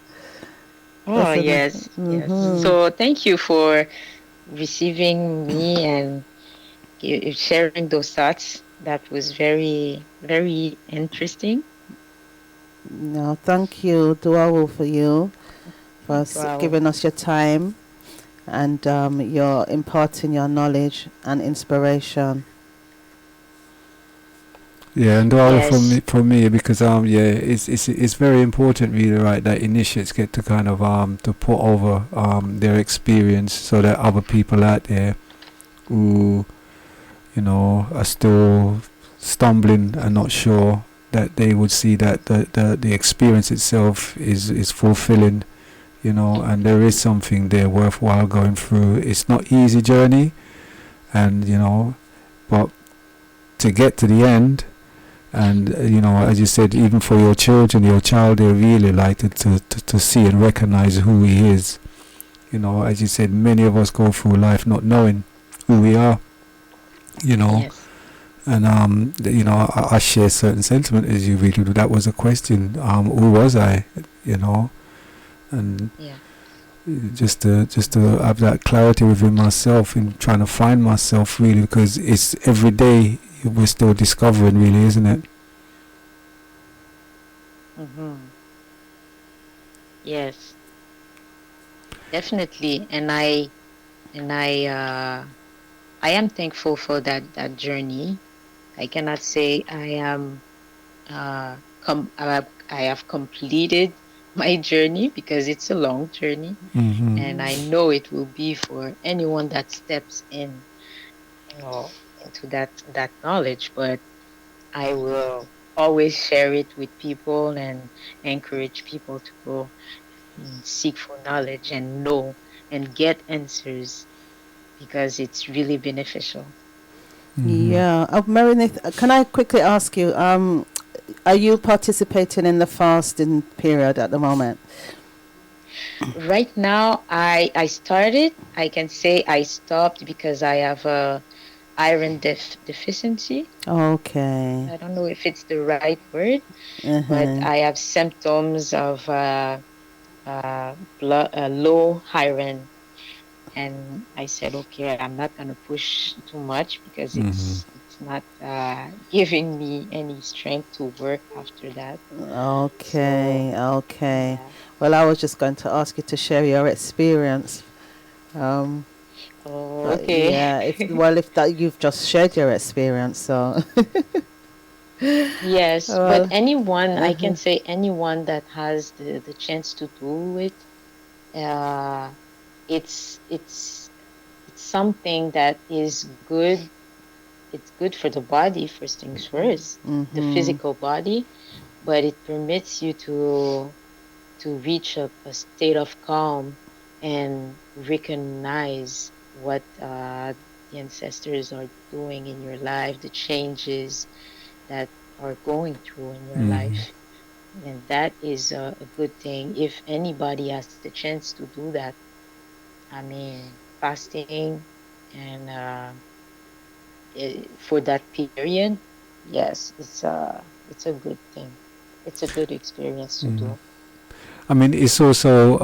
Oh, yes. Yes. So thank you for receiving me and sharing those thoughts. That was very, very interesting. No, thank you, Duawu, for you, for giving us your time and your imparting your knowledge and inspiration. Yeah, and for me, because it's very important, really, right, that initiates get to kind of to put over their experience, so that other people out there who are still stumbling and not sure, that they would see that the experience itself is fulfilling, and there is something there worthwhile going through. It's not easy journey, and but to get to the end. And as you said, even for your children, your child, they really like to see and recognize who he is. As you said, many of us go through life not knowing who we are. Yes. And I share certain sentiment as you really do. That was a question. Who was I? And just to have that clarity within myself in trying to find myself, really, because it's every day. We're still discovering, really, isn't it? Yes, definitely, and I am thankful for that journey. I cannot say I am I have completed my journey, because it's a long journey, and I know it will be for anyone that steps in, into that knowledge. But I will always share it with people and encourage people to go and seek for knowledge and know and get answers, because it's really beneficial. Yeah. Meredith, can I quickly ask you, are you participating in the fasting period at the moment? Right now, I started. I can say I stopped because I have a iron deficiency. Okay. I don't know if it's the right word, but I have symptoms of low iron, and I said, okay, I'm not gonna push too much, because it's not giving me any strength to work after that. Okay. Okay. Yeah. Well, I was just going to ask you to share your experience. Okay. Yeah. If that you've just shared your experience, so. Yes, but anyone, I can say anyone that has the chance to do it, it's something that is good. It's good for the body, first things first, the physical body, but it permits you to reach a state of calm and recognize what the ancestors are doing in your life, the changes that are going through in your life. And that is a good thing. If anybody has the chance to do that, I mean, fasting and for that period, yes, it's a good thing. It's a good experience to do. I mean, it's also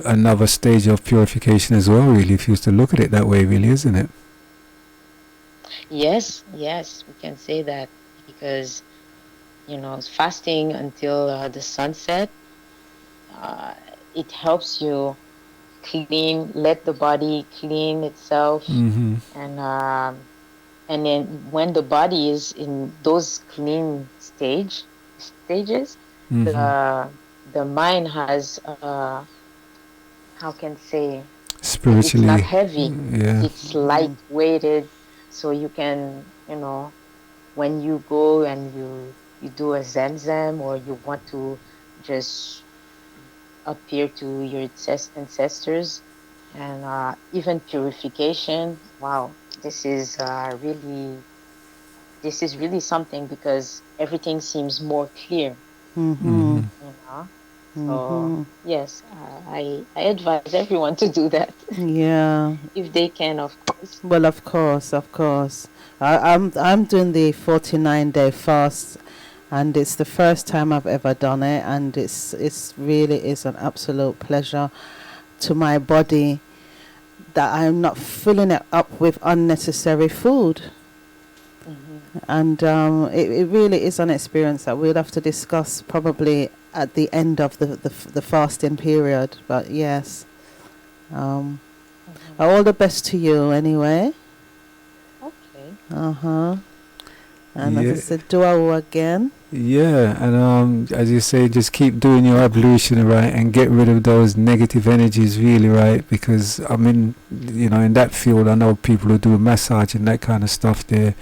another stage of purification as well, really, if you used to look at it that way, really, isn't it? Yes, we can say that, because fasting until the sunset, it helps you let the body clean itself, Mm-hmm. and then when the body is in those clean stages, Mm-hmm. the mind has how can say, it's not Spiritually, heavy, yeah. it's light weighted, so you can, when you go and you do a zamzam, or you want to just appear to your ancestors, and even purification. Wow, this is really something, because everything seems more clear, Mm-hmm. Mm-hmm. you know. So Mm-hmm. yes, I advise everyone to do that Yeah. if they can, of course. Well, of course, of course. I'm doing the 49-day fast, and it's the first time I've ever done it, and it's really is an absolute pleasure to my body that I'm not filling it up with unnecessary food. Hmm. And it really is an experience that we'll have to discuss probably at the end of the fasting period. But yes, um, Hmm. all the best to you anyway. Okay. Uh-huh. And as I Yeah. said, du'a again. Yeah, and as you say, just keep doing your ablution, right, and get rid of those negative energies, really, right? Because I mean, in that field, I know people who do massage and that kind of stuff. They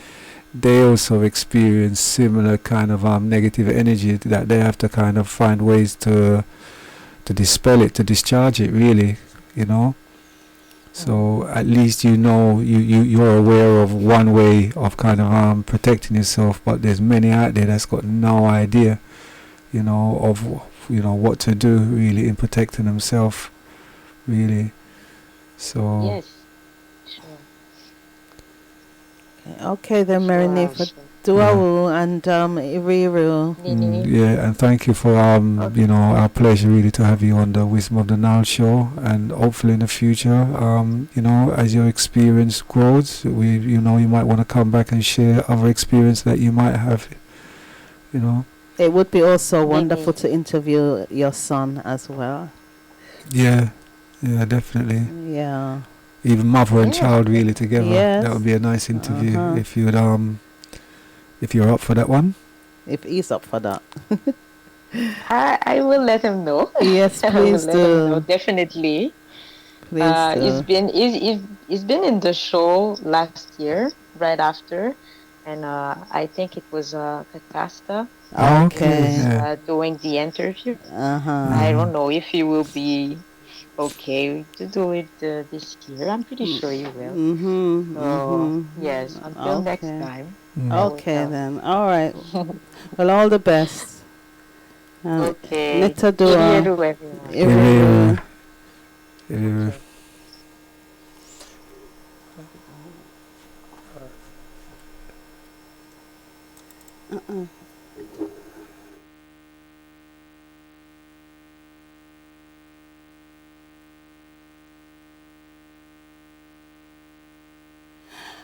also experience similar kind of negative energy that they have to kind of find ways to dispel it, to discharge it, really, you know. So at least you're aware of one way of kind of protecting yourself, but there's many out there that's got no idea, of what to do really in protecting themselves, really. So Yes, sure. Okay then, Sure, I'll Marinifa. share. Du'a and Iriru. Nini. yeah, and thank you for Okay. our pleasure really to have you on the Wisdom of the Nile show, and hopefully in the future, as your experience grows, you might want to come back and share other experience that you might have, you know. It would be also wonderful Nini. to interview your son as well. Yeah, yeah, definitely. Yeah. Even mother and Yes, child really together. That would Yes. be a nice interview Uh-huh. if you're up for that one. If he's up for that. I will let him know. Yes, I will please let him know, do. definitely. Please He's do. been he's been in the show last year, right after, and I think it was Catasta who Okay, was Okay. yeah. doing the interview. Uh-huh. I Mm. don't know if he will be okay to do it this year. I'm pretty sure he will. Mm-hmm. So Mm-hmm. yes, until next Okay. time, I Mm. will Okay tell him. then. All right. Well, all the best. Okay, Neta dua. Iriru, everyone. Yeah, Iriru. yeah. Okay.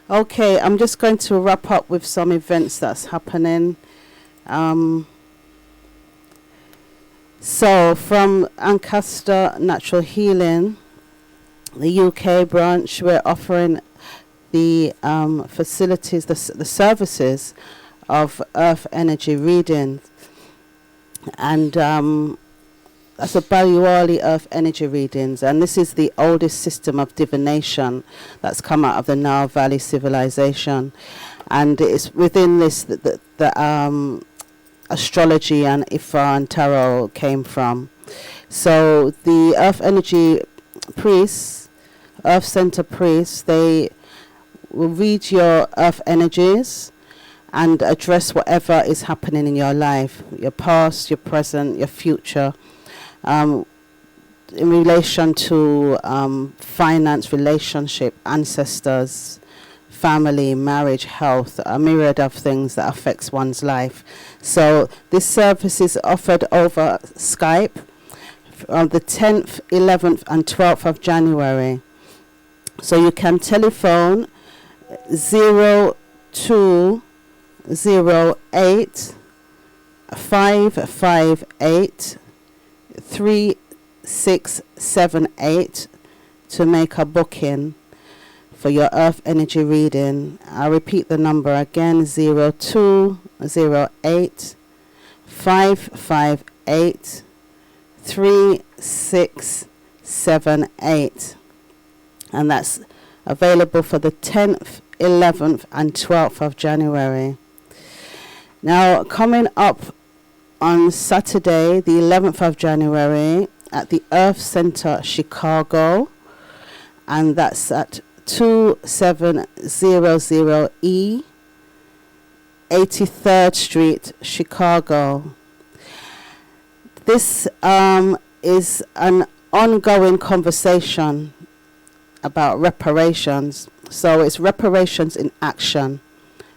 Okay, I'm just going to wrap up with some events that's happening. Um, so from Ancaster Natural Healing, the UK branch, we're offering the facilities, the services of earth energy reading, and that's a Baluwali earth energy readings, and this is the oldest system of divination that's come out of the Nile Valley civilization, and it's within this the astrology and Ifa and tarot came from. So the earth energy priests, earth center priests, they will read your earth energies and address whatever is happening in your life, your past, your present, your future, in relation to finance, relationship, ancestors, family, marriage, health, a myriad of things that affects one's life. So this service is offered over Skype on the 10th, 11th and 12th of January. So you can telephone 0208 558 3678 to make a booking for your earth energy reading. I'll repeat the number again: 0208 558 3678, and that's available for the 10th, 11th and 12th of January. Now, coming up on Saturday, the 11th of January, at the Earth Center, Chicago, and that's at 2700E, 83rd Street, Chicago. This is an ongoing conversation about reparations. So it's Reparations in Action,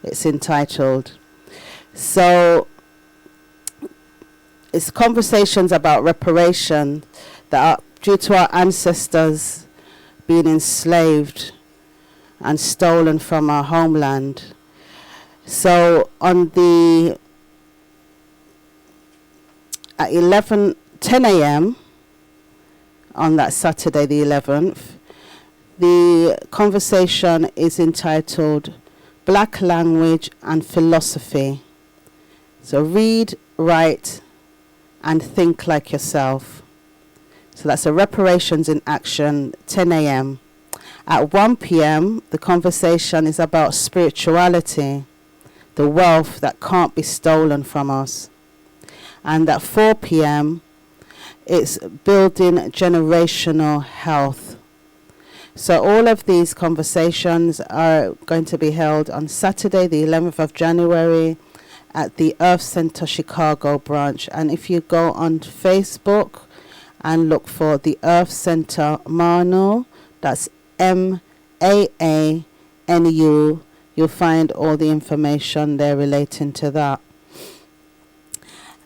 it's entitled. So it's conversations about reparation that are due to our ancestors being enslaved and stolen from our homeland. So on the at 10 a.m. on that Saturday the 11th, the conversation is entitled Black Language and Philosophy. So read, write, and think like yourself. So that's a Reparations in Action, 10 a.m. At 1 p.m., the conversation is about spirituality, the wealth that can't be stolen from us. And at 4 p.m., it's building generational health. So all of these conversations are going to be held on Saturday, the 11th of January, at the Earth Center Chicago branch. And if you go on Facebook and look for the Earth Center Manu, that's MAANU, you'll find all the information there relating to that.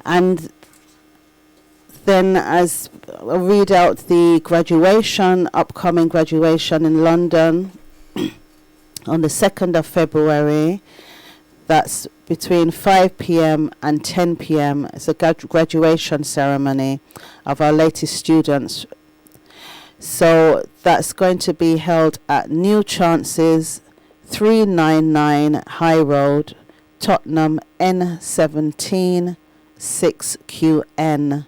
And then as I read out the upcoming graduation in London on the 2nd of February, that's between 5 p.m. and 10 p.m. It's a graduation ceremony of our latest students. So that's going to be held at New Chances, 399 High Road, Tottenham, N17 6QN.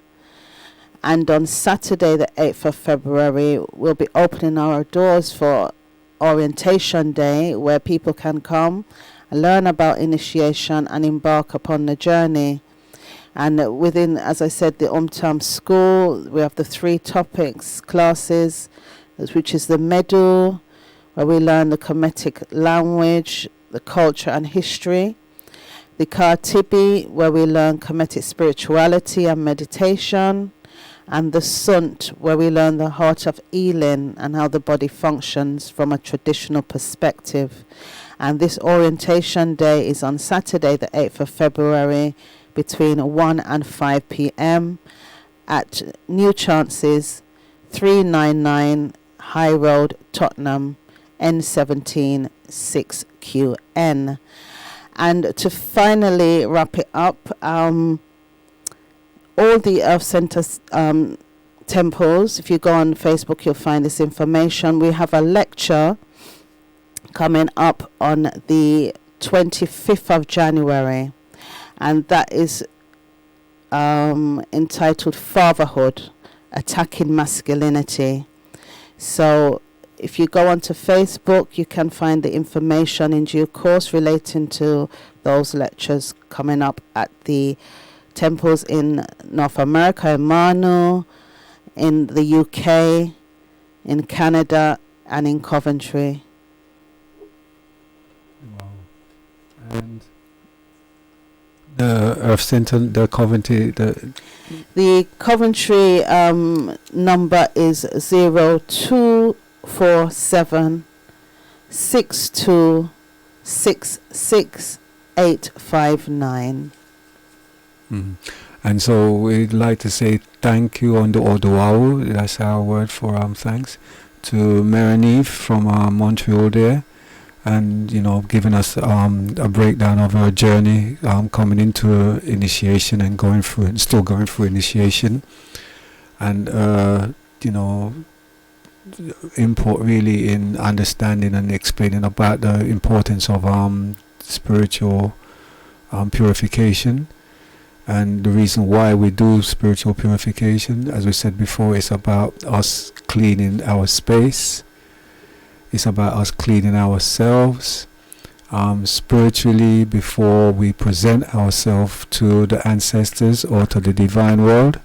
And on Saturday the 8th of February, we'll be opening our doors for Orientation Day, where people can come and learn about initiation and embark upon the journey. And within, as I said, the Umtam School, we have the 3 topics classes, which is the Medu, where we learn the Kemetic language, the culture and history. The Katibi, where we learn Kemetic spirituality and meditation. And the Sunt, where we learn the heart of Elin and how the body functions from a traditional perspective. And this orientation day is on Saturday, the 8th of February, between 1 and 5 p.m. at New Chances, 399 High Road, Tottenham, N17 6QN. And to finally wrap it up, all the Earth Center temples, if you go on Facebook, you'll find this information. We have a lecture coming up on the 25th of January, and that is entitled Fatherhood, Attacking Masculinity. So if you go onto Facebook, you can find the information in due course relating to those lectures coming up at the temples in North America, in Manu, in the UK, in Canada, and in Coventry. Wow. And the Earth Center, the Coventry, the Coventry number is 0247 6266859. And so we'd like to say thank you on the Odoao, that's our word for thanks, to Meranive from Montreal there, and giving us a breakdown of her journey, coming into initiation and still going through initiation, and input really in understanding and explaining about the importance of spiritual purification, and the reason why we do spiritual purification. As we said before, it's about us cleaning our space. It's about us cleaning ourselves spiritually before we present ourselves to the ancestors or to the divine world.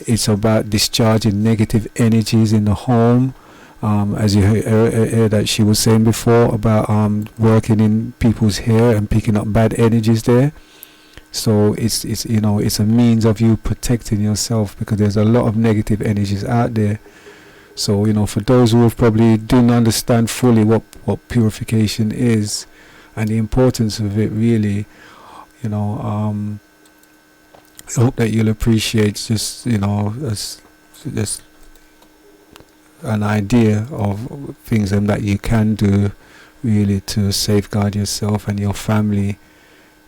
It's about discharging negative energies in the home, as you heard that she was saying before about working in people's hair and picking up bad energies there. So it's a means of you protecting yourself, because there's a lot of negative energies out there. So for those who probably didn't understand fully what purification is and the importance of it, really, I hope that you'll appreciate just an idea of things that you can do really to safeguard yourself and your family,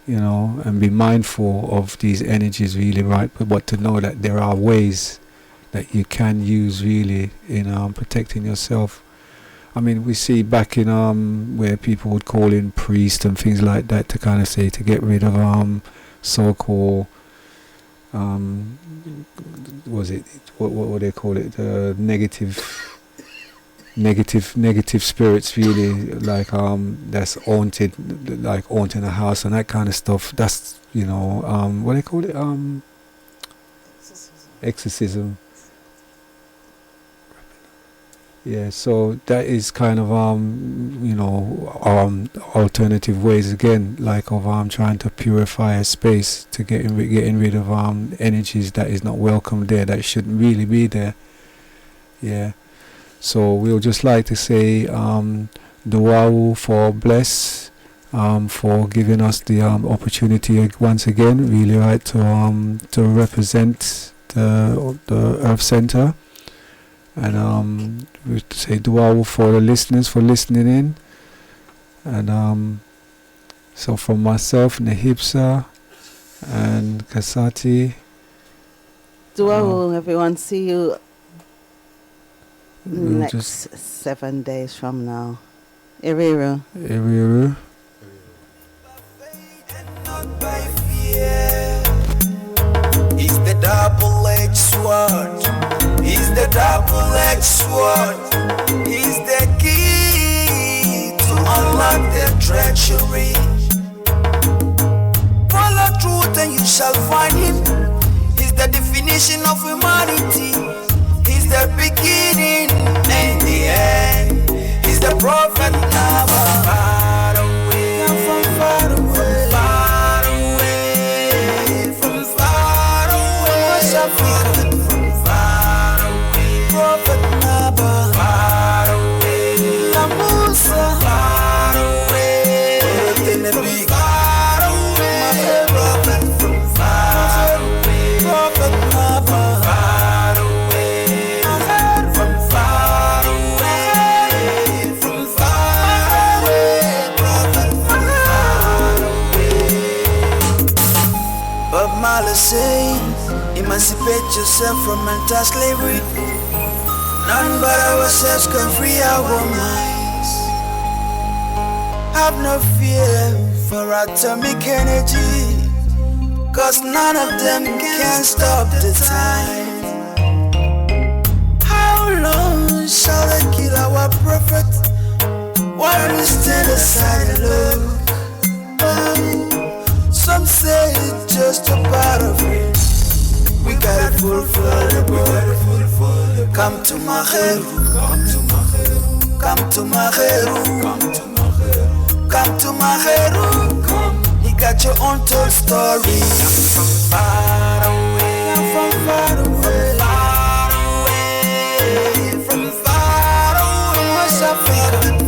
and be mindful of these energies, really, right? But to know that there are ways that you can use really in protecting yourself. I mean, we see back in where people would call in priests and things like that to kind of say to get rid of so-called what would they call it, negative spirits, really, like that's haunting a house and that kind of stuff. That's what they call it, exorcism. Yeah, so that is kind of alternative ways again, like of trying to purify a space, to getting rid of energies that is not welcome there, that shouldn't really be there. Yeah. So we'll just like to say Duawu for bless, for giving us the opportunity once again, really, right, to represent the Earth Center. And we say Duawu for the listeners for listening in. And so from myself, Nehipsa and Kasati. Duawu, everyone. See you next 7 days from now. Iriru. Iriru. It's the double-edged sword. It's the double-edged sword. It's the key to unlock their treachery. Follow truth and you shall find him. He's the definition of humanity. He's the beginning and the end. He's the prophet never far away. From far away. Far away. From far away. From far away. Prophet never far away. La Musa far away. Far away. Prophet from far away. Prophet never far away. From far away. From far away. Prophet from far away. Bob Marley says, emancipate yourself from mental slavery. None but ourselves can free our minds. Have no fear for atomic energy, 'cause none of them can stop the time. How long shall they kill our prophet while we stand aside and look? Some say it's just a part of it. We gotta fulfill the boy. Come to Maheru. Come to Maheru. Come to Maheru. Come to Maheru. He got your own told story. I'm from far away. I'm from far away. Far away. From far away. West Africa.